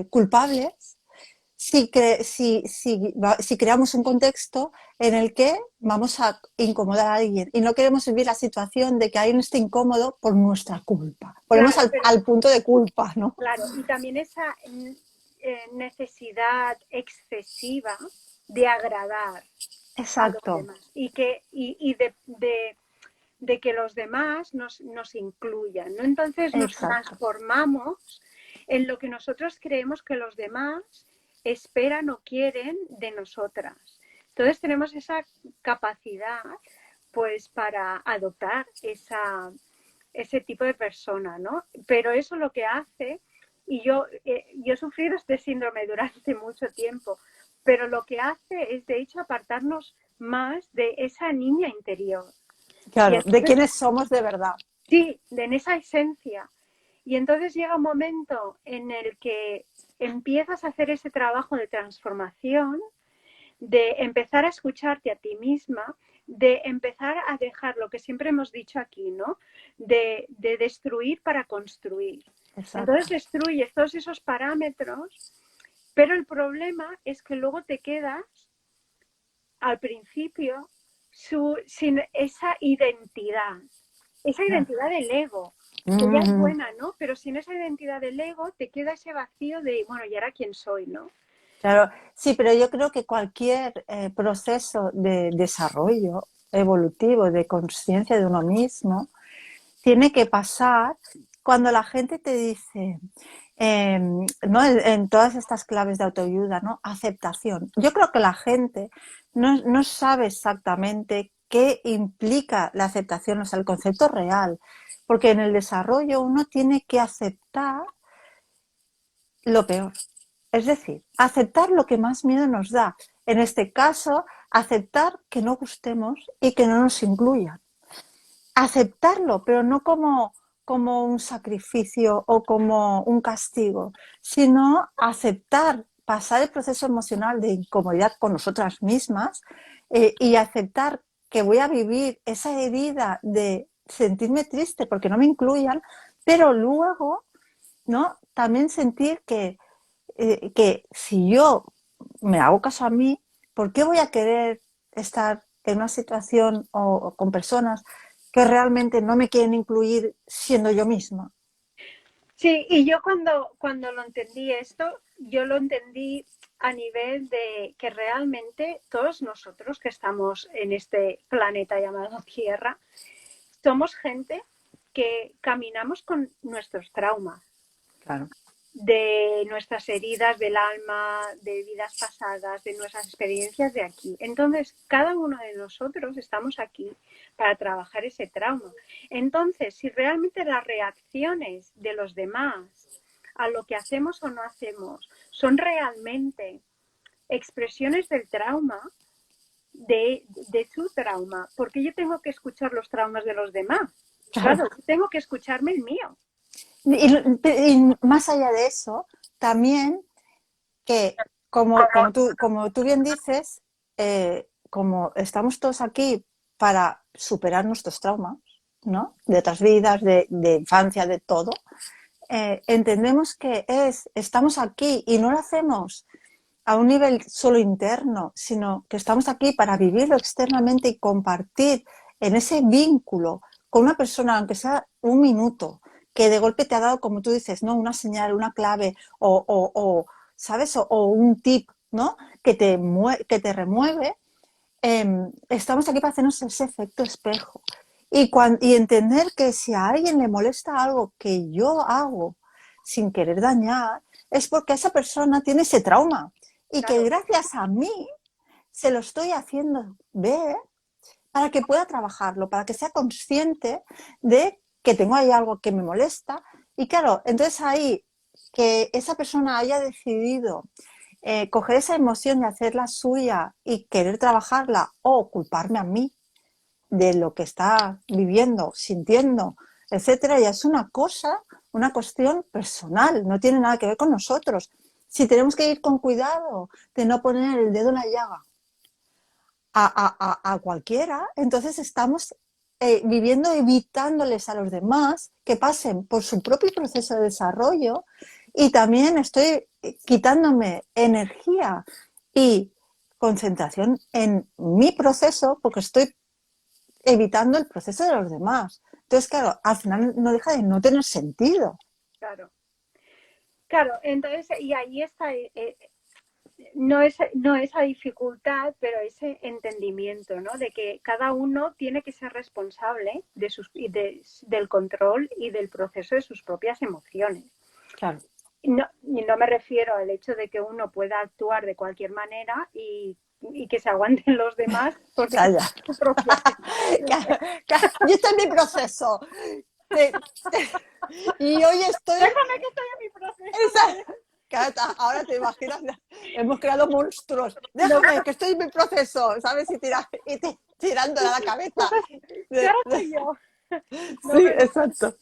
culpables si creamos un contexto en el que vamos a incomodar a alguien y no queremos vivir la situación de que alguien esté incómodo por nuestra culpa. Ponemos Claro, al punto de culpa, ¿no? claro, y también esa necesidad excesiva de agradar a los Exacto, demás y de que los demás nos incluyan, ¿no? Entonces nos exacto, transformamos en lo que nosotros creemos que los demás esperan o quieren de nosotras. Entonces tenemos esa capacidad pues para adoptar ese tipo de persona, ¿no? Pero eso lo que hace, y yo he sufrido este síndrome durante mucho tiempo, pero lo que hace es de hecho apartarnos más de esa niña interior. Y claro, de entonces, quiénes somos de verdad. sí, en esa esencia. Y entonces llega un momento en el que empiezas a hacer ese trabajo de transformación, de empezar a escucharte a ti misma, de empezar a dejar lo que siempre hemos dicho aquí, ¿no? De destruir para construir. Exacto. Entonces destruyes todos esos parámetros, pero el problema es que luego te quedas al principio sin esa identidad del ego, que ya es Mm-hmm. buena, ¿no? Pero sin esa identidad del ego te queda ese vacío de, bueno, ¿y ahora quién soy, no? Claro, sí, pero yo creo que cualquier proceso de desarrollo evolutivo, de conciencia de uno mismo, tiene que pasar cuando la gente te dice, ¿no? En todas estas claves de autoayuda, ¿no? Aceptación. Yo creo que la gente no sabe exactamente qué implica la aceptación, o sea, el concepto real, porque en el desarrollo uno tiene que aceptar lo peor. Es decir, aceptar lo que más miedo nos da. En este caso, aceptar que no gustemos y que no nos incluyan. Aceptarlo, pero no como un sacrificio o como un castigo, sino aceptar, pasar el proceso emocional de incomodidad con nosotras mismas y aceptar que voy a vivir esa herida de sentirme triste porque no me incluyan, pero luego, ¿no? También sentir que si yo me hago caso a mí, ¿por qué voy a querer estar en una situación o con personas que realmente no me quieren incluir siendo yo misma? Sí, y yo cuando lo entendí esto, yo lo entendí a nivel de que realmente todos nosotros que estamos en este planeta llamado Tierra, somos gente que caminamos con nuestros traumas, Claro. de nuestras heridas del alma, de vidas pasadas, de nuestras experiencias de aquí. Entonces, cada uno de nosotros estamos aquí para trabajar ese trauma. Entonces, si realmente las reacciones de los demás a lo que hacemos o no hacemos son realmente expresiones del trauma, de su trauma, porque yo tengo que escuchar los traumas de los demás. Claro. Claro, tengo que escucharme el mío. Y más allá de eso, también que, como tú bien dices, como estamos todos aquí para superar nuestros traumas, ¿no? De otras vidas, de infancia, de todo, entendemos que estamos aquí y no lo hacemos a un nivel solo interno, sino que estamos aquí para vivirlo externamente y compartir en ese vínculo con una persona, aunque sea un minuto, que de golpe te ha dado, como tú dices, ¿no? Una señal, una clave ¿sabes? O un tip, ¿no? Que te remueve. Estamos aquí para hacernos ese efecto espejo. Y entender que si a alguien le molesta algo que yo hago sin querer dañar, es porque esa persona tiene ese trauma y que Claro, gracias a mí se lo estoy haciendo ver para que pueda trabajarlo, para que sea consciente de que tengo ahí algo que me molesta. Y claro, entonces ahí que esa persona haya decidido coger esa emoción y hacerla suya y querer trabajarla o culparme a mí de lo que está viviendo, sintiendo, etcétera, ya es una cosa, una cuestión personal, no tiene nada que ver con nosotros. Si tenemos que ir con cuidado de no poner el dedo en la llaga a cualquiera, entonces estamos viviendo evitándoles a los demás que pasen por su propio proceso de desarrollo, y también estoy quitándome energía y concentración en mi proceso porque estoy evitando el proceso de los demás. Entonces, claro, al final no deja de no tener sentido. Claro, claro, entonces, y ahí está, no esa dificultad, pero ese entendimiento, ¿no? De que cada uno tiene que ser responsable del control y del proceso de sus propias emociones. Claro. Y no me refiero al hecho de que uno pueda actuar de cualquier manera y que se aguanten los demás porque Calla. su propia... Y este es mi proceso. Y hoy estoy... Déjame que estoy en mi proceso. Cata, ahora te imaginas, hemos creado monstruos. Déjame, que estoy en mi proceso, ¿sabes? Y tirándole a la cabeza. Ahora soy yo. No, Sí, pero, exacto.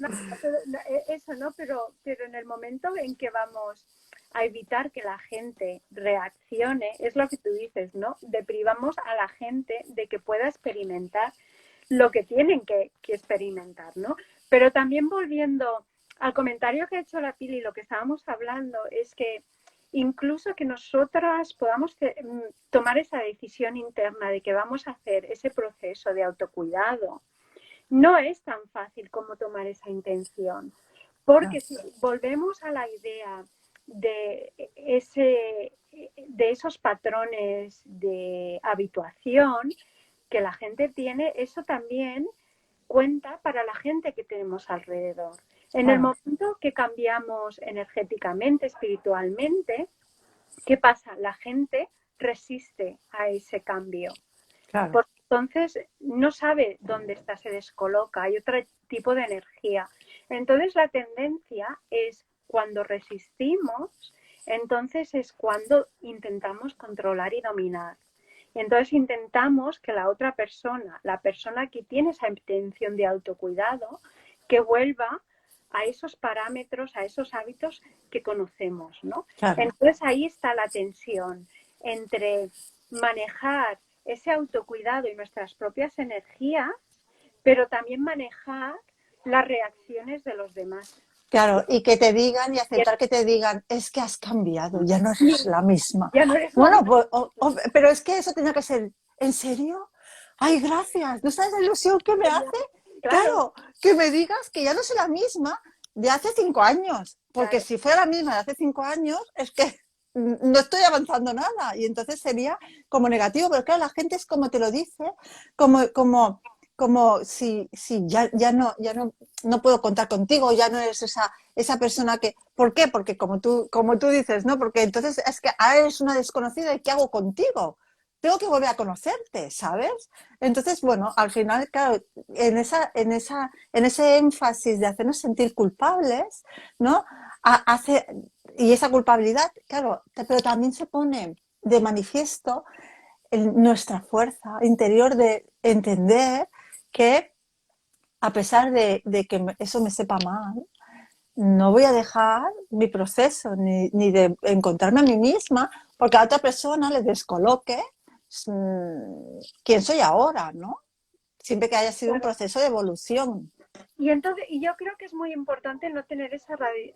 eso, ¿no? Pero en el momento en que vamos a evitar que la gente reaccione, es lo que tú dices, ¿no? Deprivamos a la gente de que pueda experimentar lo que tienen que experimentar, ¿no? Pero también volviendo al comentario que ha hecho la Pili, lo que estábamos hablando es que incluso que nosotras podamos tomar esa decisión interna de que vamos a hacer ese proceso de autocuidado, no es tan fácil como tomar esa intención, porque si volvemos a la idea de esos patrones de habituación que la gente tiene, eso también cuenta para la gente que tenemos alrededor. En el momento que cambiamos energéticamente, espiritualmente, ¿qué pasa? La gente resiste a ese cambio. Claro. Porque entonces no sabe dónde está, se descoloca, hay otro tipo de energía. Entonces la tendencia es cuando resistimos, entonces es cuando intentamos controlar y dominar. Entonces intentamos que la otra persona, la persona que tiene esa intención de autocuidado, que vuelva a esos parámetros, a esos hábitos que conocemos, ¿no? Claro. Entonces ahí está la tensión entre manejar ese autocuidado y nuestras propias energías, pero también manejar las reacciones de los demás. Claro, y que te digan y aceptar que te digan, es que has cambiado, ya no eres la misma. Ya no eres bueno, la pues, pero es que eso tenía que ser, ¿en serio? Ay, gracias, ¿no sabes la ilusión que me hace? Claro, que me digas que ya no soy la misma de hace 5 años, porque Claro. si fuera la misma de hace 5 años, es que no estoy avanzando nada, y entonces sería como negativo, pero claro, la gente es como te lo dice, como si no puedo contar contigo, ya no eres esa persona que... ¿Por qué? Porque como tú dices, ¿no? Porque entonces es que ahora eres una desconocida y ¿qué hago contigo? Tengo que volver a conocerte, ¿sabes? Entonces, bueno, al final, claro, en ese énfasis de hacernos sentir culpables, ¿no? Y esa culpabilidad, claro, pero también se pone de manifiesto nuestra fuerza interior de entender que a pesar de que eso me sepa mal, no voy a dejar mi proceso ni de encontrarme a mí misma porque a otra persona le descoloque quién soy ahora, ¿no? Siempre que haya sido un proceso de evolución. Y yo creo que es muy importante no tener esa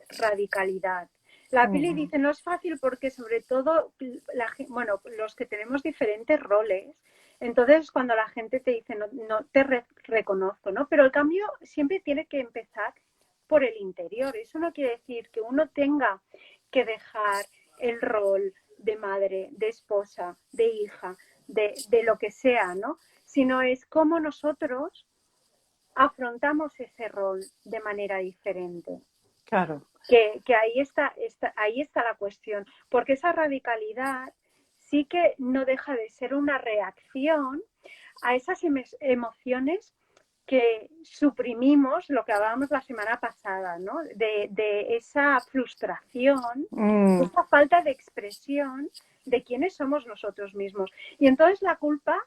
radicalidad. La Pili dice, no es fácil porque sobre todo, los que tenemos diferentes roles, entonces cuando la gente te dice, no te reconozco, ¿no? Pero el cambio siempre tiene que empezar por el interior. Eso no quiere decir que uno tenga que dejar el rol de madre, de esposa, de hija, de lo que sea, ¿no? Sino es cómo nosotros afrontamos ese rol de manera diferente. Claro. Que ahí está la cuestión, porque esa radicalidad sí que no deja de ser una reacción a esas emociones que suprimimos, lo que hablábamos la semana pasada, ¿no? De esa frustración, esa falta de expresión de quiénes somos nosotros mismos. Y entonces la culpa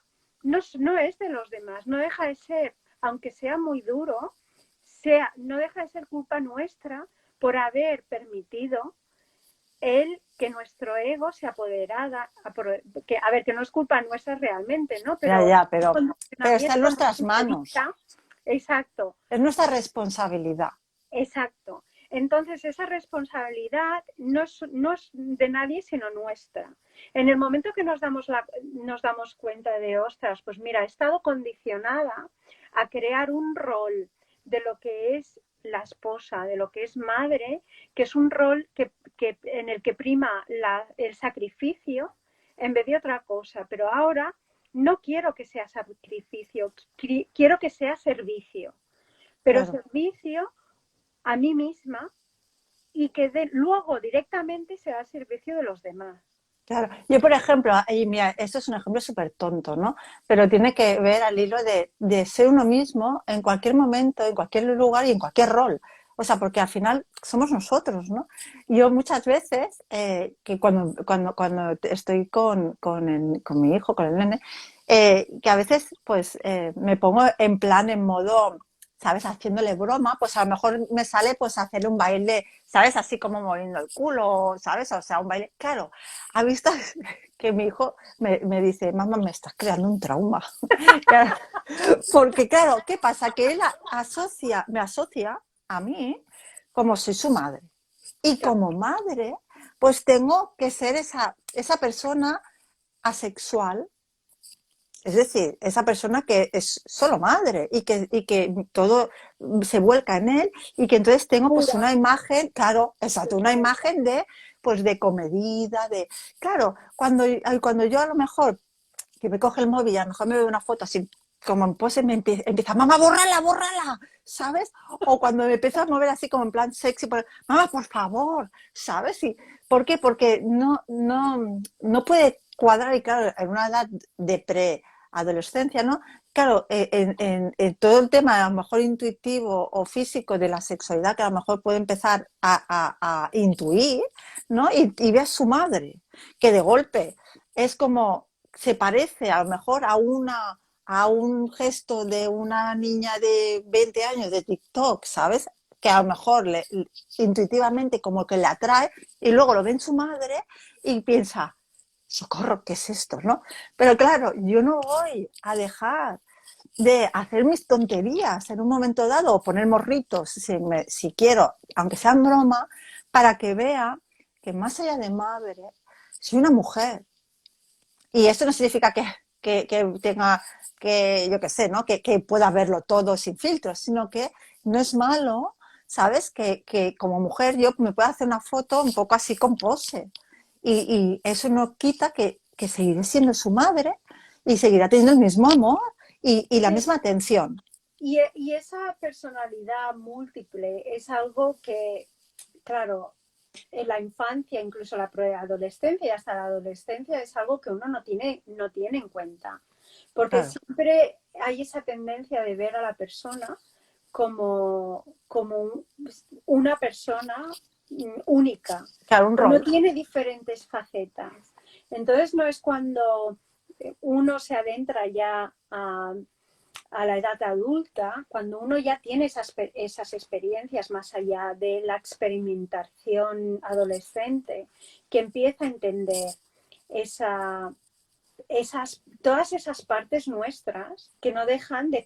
no es de los demás, no deja de ser, aunque sea muy duro, no deja de ser culpa nuestra por haber permitido que nuestro ego se apoderara, que no es culpa nuestra realmente, ¿no? Pero está en nuestras manos. exacto, Es nuestra responsabilidad. exacto. Entonces, esa responsabilidad no es de nadie, sino nuestra. En el momento que nos damos cuenta de, ostras, pues mira, he estado condicionada a crear un rol de lo que es la esposa, de lo que es madre, que es un rol en el que prima el sacrificio en vez de otra cosa. Pero ahora no quiero que sea sacrificio, quiero que sea servicio. Pero Claro. servicio a mí misma y que luego directamente sea al servicio de los demás. Claro, yo por ejemplo, y mira, esto es un ejemplo súper tonto, ¿no? Pero tiene que ver al hilo de ser uno mismo en cualquier momento, en cualquier lugar y en cualquier rol. O sea, porque al final somos nosotros, ¿no? Yo muchas veces, que cuando estoy con mi hijo, con el nene, que a veces pues me pongo en plan, en modo, ¿sabes? Haciéndole broma, pues a lo mejor me sale pues hacerle un baile, ¿sabes? Así como moviendo el culo, ¿sabes? O sea, un baile, claro, ha visto que mi hijo me dice, mamá, me estás creando un trauma. Porque claro, ¿qué pasa? Que él me asocia a mí como soy su madre. Y como madre, pues tengo que ser esa persona asexual, es decir, esa persona que es solo madre y que todo se vuelca en él y que entonces tengo pues Pura, una imagen, claro, exacto, una perfecta. imagen pues de comedida, claro, cuando yo a lo mejor que me coge el móvil y a lo mejor me veo una foto así como en pose, empieza, mamá, bórrala, bórrala, ¿sabes? O cuando me empiezo a mover así como en plan sexy, mamá, por favor, ¿sabes? ¿Por qué? Porque no puede cuadrar y claro, en una edad de preadolescencia, ¿no? Claro, en todo el tema a lo mejor intuitivo o físico de la sexualidad que a lo mejor puede empezar a intuir, ¿no? Y ve a su madre, que de golpe es como se parece a lo mejor a un gesto de una niña de 20 años de TikTok, ¿sabes? Que a lo mejor intuitivamente como que le atrae y luego lo ve en su madre y piensa, socorro, ¿qué es esto? ¿No? Pero claro, yo no voy a dejar de hacer mis tonterías en un momento dado o poner morritos si quiero, aunque sea en broma, para que vea que más allá de madre, soy una mujer. Y esto no significa que tenga, que yo qué sé, ¿no? Que pueda verlo todo sin filtros, sino que no es malo, ¿sabes? Que como mujer yo me pueda hacer una foto un poco así con pose. Y eso no quita que seguiré siendo su madre y seguirá teniendo el mismo amor y la Sí. misma atención. Y esa personalidad múltiple es algo que, claro, en la infancia, incluso la preadolescencia y hasta la adolescencia, es algo que uno no tiene en cuenta. Porque Claro, siempre hay esa tendencia de ver a la persona como una persona única. claro, un No rol. tiene diferentes facetas. Entonces no es cuando uno se adentra ya a la edad adulta, cuando uno ya tiene esas experiencias más allá de la experimentación adolescente, que empieza a entender esa, todas esas partes nuestras que no dejan de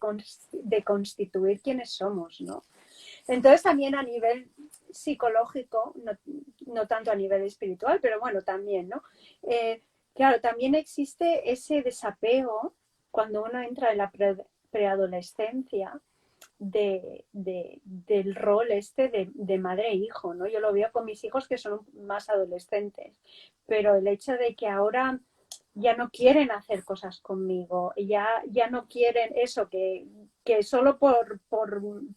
constituir quienes somos, ¿no? Entonces también a nivel psicológico, no tanto a nivel espiritual, pero bueno, también, ¿no? Claro, también existe ese desapego cuando uno entra en la preadolescencia del rol este de madre e hijo, ¿no? Yo lo veo con mis hijos que son más adolescentes, pero el hecho de que ahora ya no quieren hacer cosas conmigo, ya no quieren eso, que solo por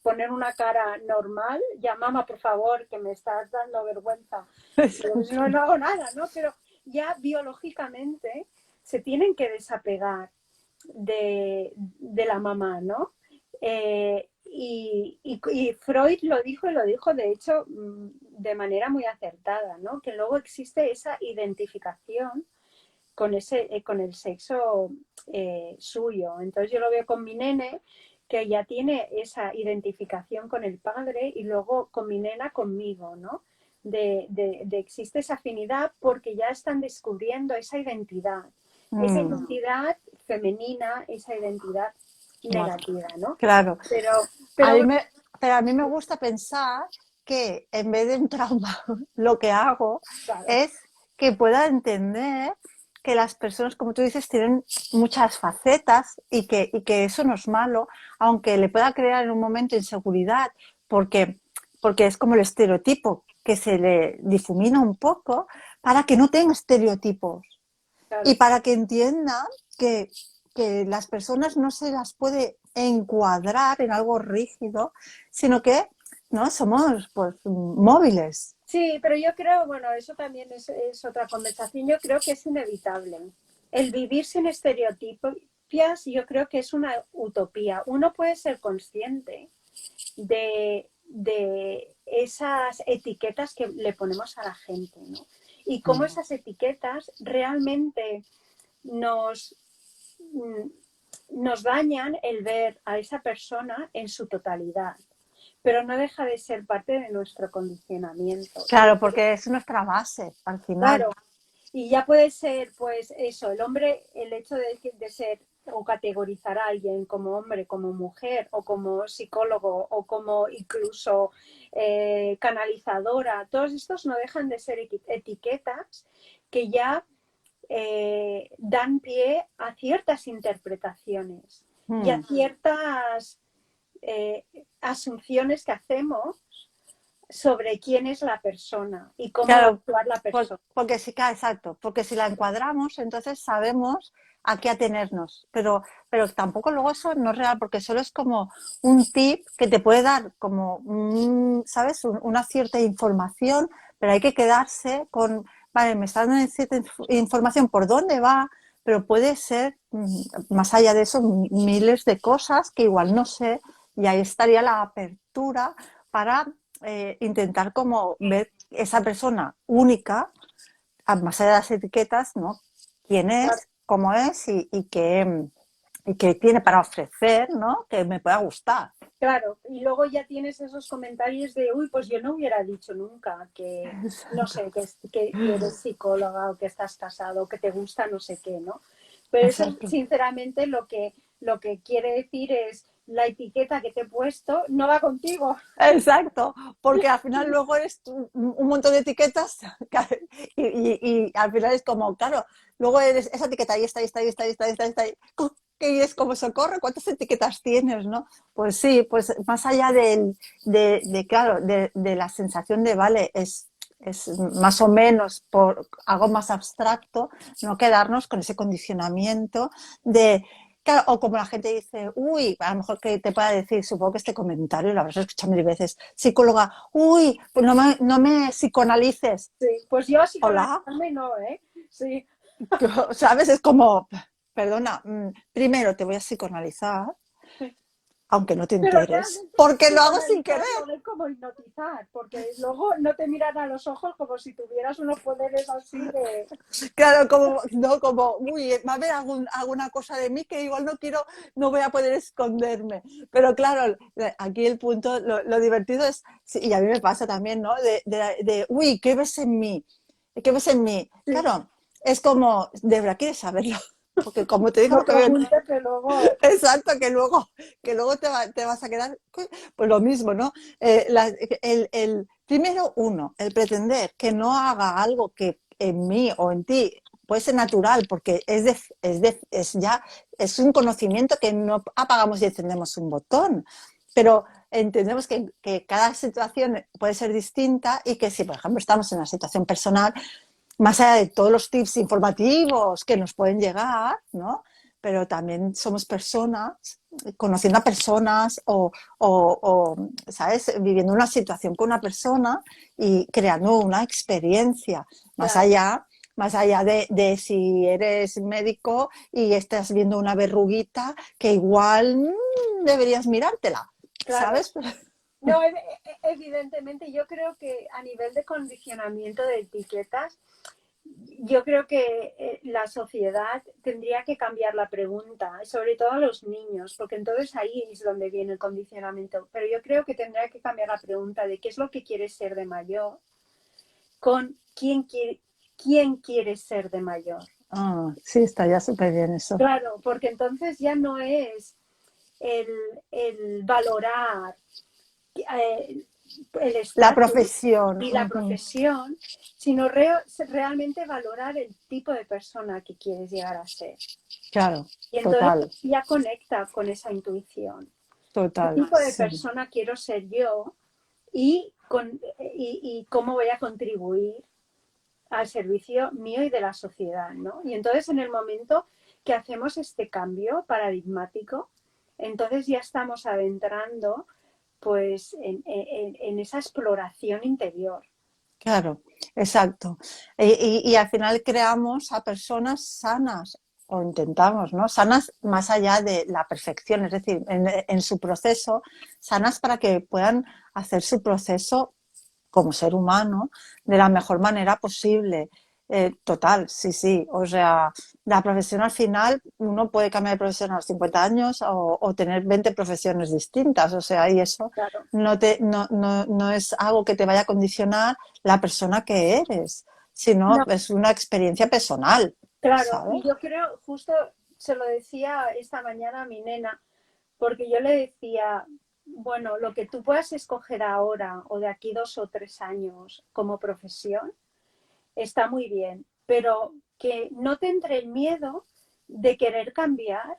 poner una cara normal, ya mamá, por favor, que me estás dando vergüenza. Yo no hago nada, ¿no? Pero ya biológicamente se tienen que desapegar de la mamá, ¿no? Y Freud lo dijo y lo dijo, de hecho, de manera muy acertada, ¿no? Que luego existe esa identificación con el sexo suyo. Entonces yo lo veo con mi nene, que ya tiene esa identificación con el padre y luego con mi nena conmigo, ¿no? Existe esa afinidad porque ya están descubriendo esa Mm, identidad femenina, esa identidad Bueno, negativa, ¿no? claro. Pero, A pero mí bueno, pero a mí me gusta pensar que en vez de un trauma, lo que hago claro, es que pueda entender que las personas, como tú dices, tienen muchas facetas y que eso no es malo, aunque le pueda crear en un momento inseguridad, porque, porque es como el estereotipo, que se le difumina un poco para que no tenga estereotipos y claro. para que entienda que, que las personas no se las puede encuadrar en algo rígido, sino que no somos pues móviles. Sí, pero yo creo, bueno, eso también es otra conversación. Yo creo que es inevitable. El vivir sin estereotipos, yo creo que es una utopía. Uno puede ser consciente de esas etiquetas que le ponemos a la gente, ¿no? Y cómo esas etiquetas realmente nos, nos dañan el ver a esa persona en su totalidad, pero no deja de ser parte de nuestro condicionamiento. Claro, porque es nuestra base al final. Claro, y ya puede ser, pues eso, el hombre, el hecho de ser o categorizar a alguien como hombre, como mujer, o como psicólogo, o como incluso canalizadora, todos estos no dejan de ser etiquetas que ya dan pie a ciertas interpretaciones y a ciertas eh, asunciones que hacemos sobre quién es la persona y cómo va a Claro, actuar la persona. porque sí, claro, exacto, porque si la encuadramos, entonces sabemos a qué atenernos, pero tampoco luego eso no es real, porque solo es como un tip que te puede dar como, ¿sabes?, una cierta información, pero hay que quedarse con, vale, me está dando cierta información por dónde va, pero puede ser, más allá de eso, miles de cosas que igual no sé, y ahí estaría la apertura para intentar como ver esa persona única, más allá de las etiquetas, ¿no? Quién es, cómo es y qué tiene para ofrecer, ¿no? Que me pueda gustar. Claro, y luego ya tienes esos comentarios de, uy, pues yo no hubiera dicho nunca que, no Exacto, sé, que eres psicóloga o que estás casado o que te gusta no sé qué, ¿no? Pero eso, exacto. sinceramente, lo que quiere decir es, la etiqueta que te he puesto no va contigo. Exacto, porque al final luego eres un montón de etiquetas y al final es como, claro, luego eres esa etiqueta y esta, y esta, y esta, y esta, y esta, y esta, y es como socorro, ¿cuántas etiquetas tienes, no? Pues sí, pues más allá claro, de la sensación de, vale, es más o menos por algo más abstracto, no quedarnos con ese condicionamiento de claro, o como la gente dice, uy, a lo mejor que te pueda decir, supongo que este comentario lo habrás escuchado mil veces, psicóloga, uy, pues no me psicoanalices. Sí, pues yo Hola, psicoanalizarme no, ¿eh? Sí, ¿sabes? Es como, perdona, primero te voy a psicoanalizar, aunque no te pero enteres, realmente porque lo hago sin psicoanalizar querer. lo ves como hipnotizar, porque luego no te miran a los ojos como si tuvieras unos poderes así de... Claro, como, no, como, uy, va a haber alguna cosa de mí que igual no quiero, no voy a poder esconderme. Pero claro, aquí el punto, lo divertido es, sí, y a mí me pasa también, ¿no? Uy, ¿qué ves en mí? ¿Qué ves en mí? Sí, Claro, es como, de verdad quieres saberlo. Porque como te digo no lo que veo, preguntes que luego... exacto, que luego te vas a quedar, pues lo mismo, ¿no? Primero uno, el pretender que no haga algo que en mí o en ti puede ser natural, porque es un conocimiento que no apagamos y encendemos un botón, pero entendemos que cada situación puede ser distinta y que si, por ejemplo, estamos en una situación personal, más allá de todos los tips informativos que nos pueden llegar, ¿no? Pero también somos personas, conociendo a personas ¿sabes? Viviendo una situación con una persona y creando una experiencia Claro, más allá de si eres médico y estás viendo una verruguita que igual deberías mirártela, claro. ¿sabes? No, evidentemente yo creo que a nivel de condicionamiento de etiquetas, yo creo que la sociedad tendría que cambiar la pregunta, sobre todo a los niños, porque entonces ahí es donde viene el condicionamiento. Pero yo creo que tendría que cambiar la pregunta de qué es lo que quieres ser de mayor, con quién quieres ser de mayor. Ah, sí, estaría súper bien eso. Claro, porque entonces ya no es el, el valorar el La estatus profesión. y la profesión, sino realmente valorar el tipo de persona que quieres llegar a ser. Claro, Y entonces total, ya conecta con esa intuición. ¿Qué total, tipo de sí. persona quiero ser yo y cómo voy a contribuir al servicio mío y de la sociedad, ¿no? Y entonces en el momento que hacemos este cambio paradigmático, entonces ya estamos adentrando pues en esa exploración interior. Claro, exacto. Y al final creamos a personas sanas, o intentamos, ¿no? Sanas más allá de la perfección, es decir, en su proceso, sanas para que puedan hacer su proceso como ser humano de la mejor manera posible. Total, sí, sí. O sea, la profesión al final, uno puede cambiar de profesión a los 50 años o tener 20 profesiones distintas. O sea, y eso Claro. no es algo que te vaya a condicionar la persona que eres, sino No, es una experiencia personal, claro, ¿sabes? y yo creo, justo se lo decía esta mañana a mi nena, porque yo le decía, bueno, lo que tú puedas escoger ahora o de aquí 2 o 3 años como profesión está muy bien, pero que no te entre el miedo de querer cambiar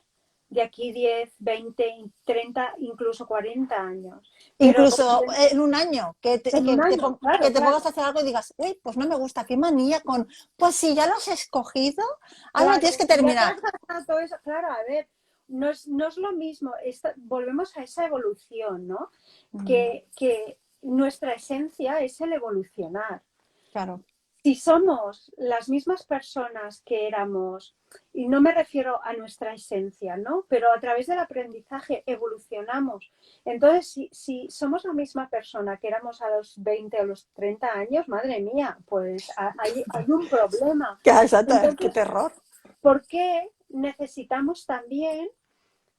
de aquí 10, 20, 30, incluso 40 años. Pero Incluso en un año, en un año, que claro, te pongas claro, a hacer algo y digas, uy, pues no me gusta, qué manía con, pues si ya lo has escogido, ahora lo tienes claro, que si ya te terminar. has gastado todo eso, claro, a ver, no es lo mismo, volvemos a esa evolución, ¿no? Que nuestra esencia es el evolucionar. Claro, Si somos las mismas personas que éramos, y no me refiero a nuestra esencia, ¿no? Pero a través del aprendizaje evolucionamos. Entonces, si somos la misma persona que éramos a los 20 o los 30 años, madre mía, pues hay un problema. exacto, qué Entonces, terror. ¿por qué necesitamos también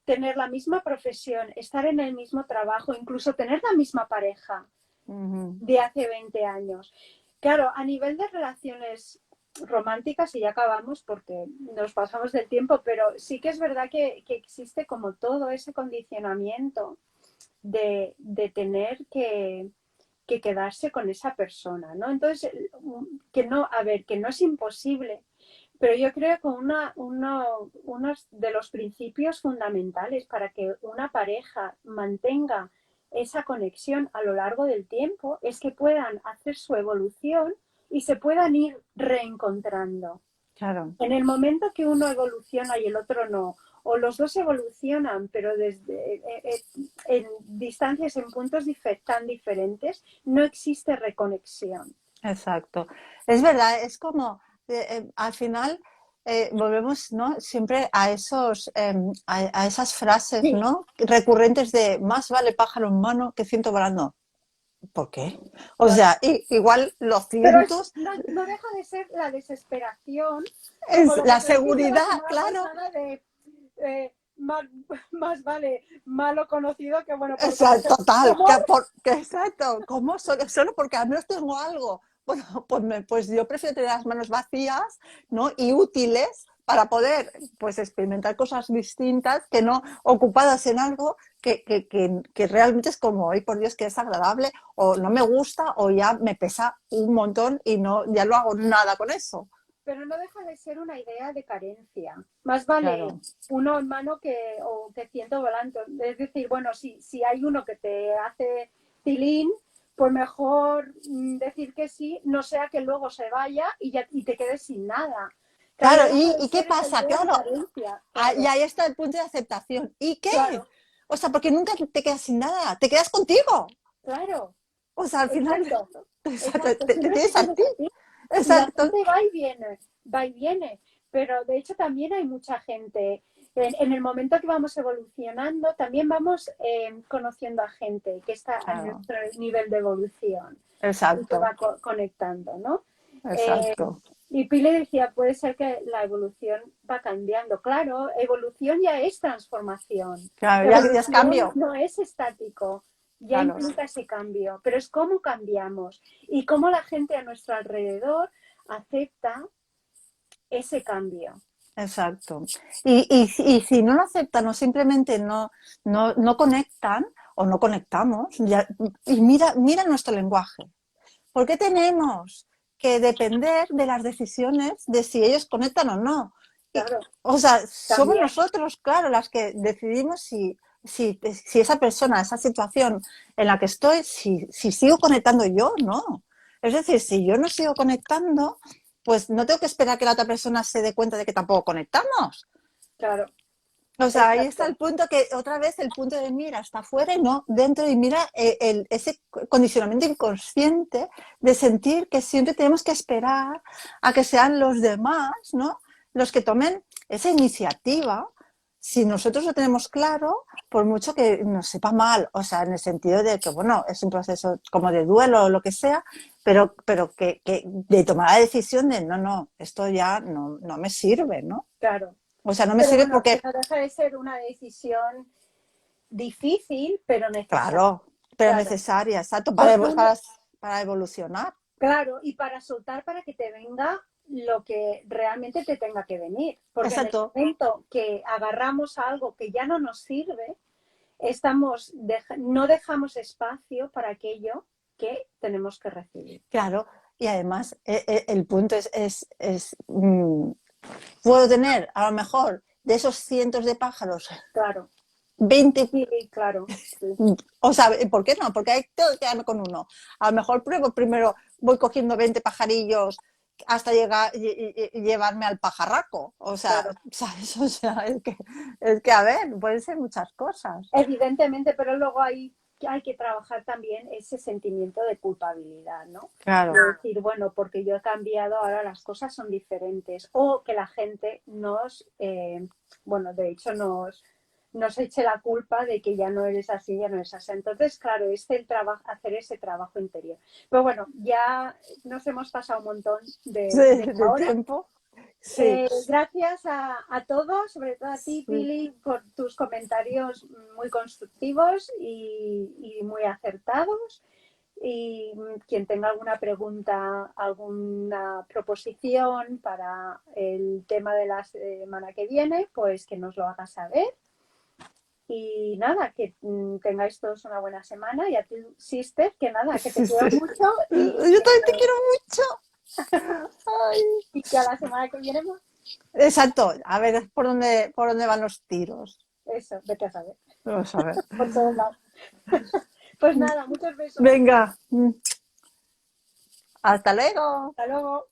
tener la misma profesión, estar en el mismo trabajo, incluso tener la misma pareja de hace 20 años? Claro, a nivel de relaciones románticas, y ya acabamos porque nos pasamos del tiempo, pero sí que es verdad que existe como todo ese condicionamiento de tener que quedarse con esa persona, ¿no? Entonces, que no, a ver, que no es imposible, pero yo creo que uno de los principios fundamentales para que una pareja mantenga esa conexión a lo largo del tiempo es que puedan hacer su evolución y se puedan ir reencontrando. Claro, En el momento que uno evoluciona y el otro no, o los dos evolucionan, pero en distancias, en puntos tan diferentes, no existe reconexión. exacto. Es verdad, es como, al final volvemos, ¿no? Siempre a a esas frases, Sí, ¿no? Recurrentes de más vale pájaro en mano que ciento volando. ¿Por qué? O claro. sea, igual los Pero cientos no deja de ser la desesperación, como es lo que la te dije la seguridad, semana claro. pasada de eh, más, más, vale malo conocido que bueno por Exacto, conocer. total, ¿Cómo? exacto, ¿cómo solo porque al menos tengo algo? Bueno, pues yo prefiero tener las manos vacías, ¿no? Y útiles para poder, pues, experimentar cosas distintas que no ocupadas en algo que realmente es como, ay, por Dios, que es agradable, o no me gusta, o ya me pesa un montón y no, ya no hago nada con eso. Pero no deja de ser una idea de carencia. Más vale Claro, uno en mano o que ciento volando. Es decir, bueno, si hay uno que te hace tilín, pues mejor decir que sí, no sea que luego se vaya y te quedes sin nada. Claro, claro, no deja de ¿y qué ser esa pasa? idea de Claro, carencia. y Claro, ahí está el punto de aceptación. ¿Y qué? claro, O sea, porque nunca te quedas sin nada, te quedas contigo. claro. O sea, al final, Exacto, exacto, exacto. te Siempre te tienes a tienes ti. a ti. Y la Exacto, gente va y viene. Pero de hecho también hay mucha gente. En el momento que vamos evolucionando, también vamos conociendo a gente que está en claro, nuestro nivel de evolución y que exacto, va conectando, ¿no? Eh, exacto. y Pile decía, puede ser que la evolución va cambiando. Claro, evolución ya es transformación. Claro, ya es Evolución cambio. no es estático, ya Claro, implica ese cambio, pero es cómo cambiamos y cómo la gente a nuestro alrededor acepta ese cambio. exacto. Y si no lo aceptan o simplemente no conectan o no conectamos, y mira nuestro lenguaje. ¿Por qué tenemos que depender de las decisiones de si ellos conectan o no? Claro, O sea, somos también, nosotros, claro, las que decidimos si esa persona, esa situación en la que estoy, si sigo conectando yo, no. Es decir, si yo no sigo conectando, pues no tengo que esperar que la otra persona se dé cuenta de que tampoco conectamos. claro, O sea, ahí está exacto, el punto que otra vez el punto de mira está afuera y no dentro y mira ese condicionamiento inconsciente de sentir que siempre tenemos que esperar a que sean los demás, ¿no? Los que tomen esa iniciativa. Si nosotros lo tenemos claro, por mucho que nos sepa mal, o sea, en el sentido de que, bueno, es un proceso como de duelo o lo que sea, pero que de tomar la decisión de, no, esto ya no me sirve, ¿no? claro. O sea, no me Pero sirve bueno, que porque no deja de ser una decisión difícil, pero necesaria. claro, pero Claro, necesaria, exacto, porque uno, para evolucionar. claro, y para soltar para que te venga lo que realmente te tenga que venir. Porque en el Exacto, momento que agarramos algo que ya no nos sirve, no dejamos espacio para aquello que tenemos que recibir. claro. Y además, el punto puedo tener a lo mejor de esos cientos de pájaros, Claro, 20, sí, claro, sí, o sea, ¿por qué no? Porque hay que quedarme con uno. A lo mejor pruebo primero, voy cogiendo 20 pajarillos hasta llegar y llevarme al pajarraco. O sea, claro. ¿sabes? O sea, es que, a ver, pueden ser muchas cosas. Evidentemente, pero luego hay que trabajar también ese sentimiento de culpabilidad, ¿no? De Claro, decir, bueno, porque yo he cambiado, ahora las cosas son diferentes. O que la gente bueno, de hecho nos eche la culpa de que ya no eres así, ya no eres así. Entonces, claro, es hacer ese trabajo interior. Pero bueno, ya nos hemos pasado un montón sí, de la de hora. tiempo. Sí, Gracias a todos, sobre todo a ti, sí. Pili, por tus comentarios muy constructivos y muy acertados. Y quien tenga alguna pregunta, alguna proposición para el tema de la semana que viene, pues que nos lo haga saber. Y nada, que tengáis todos una buena semana. Y a ti, sister, que nada, que te Sí, quiero sí. mucho Yo también te quiero mucho. Ay. y que a la semana que viene, Exacto, a ver por dónde van los tiros. eso, vete a saber, Vamos a ver. por todos lados. Pues nada, muchos besos. Venga, hasta luego. Hasta luego.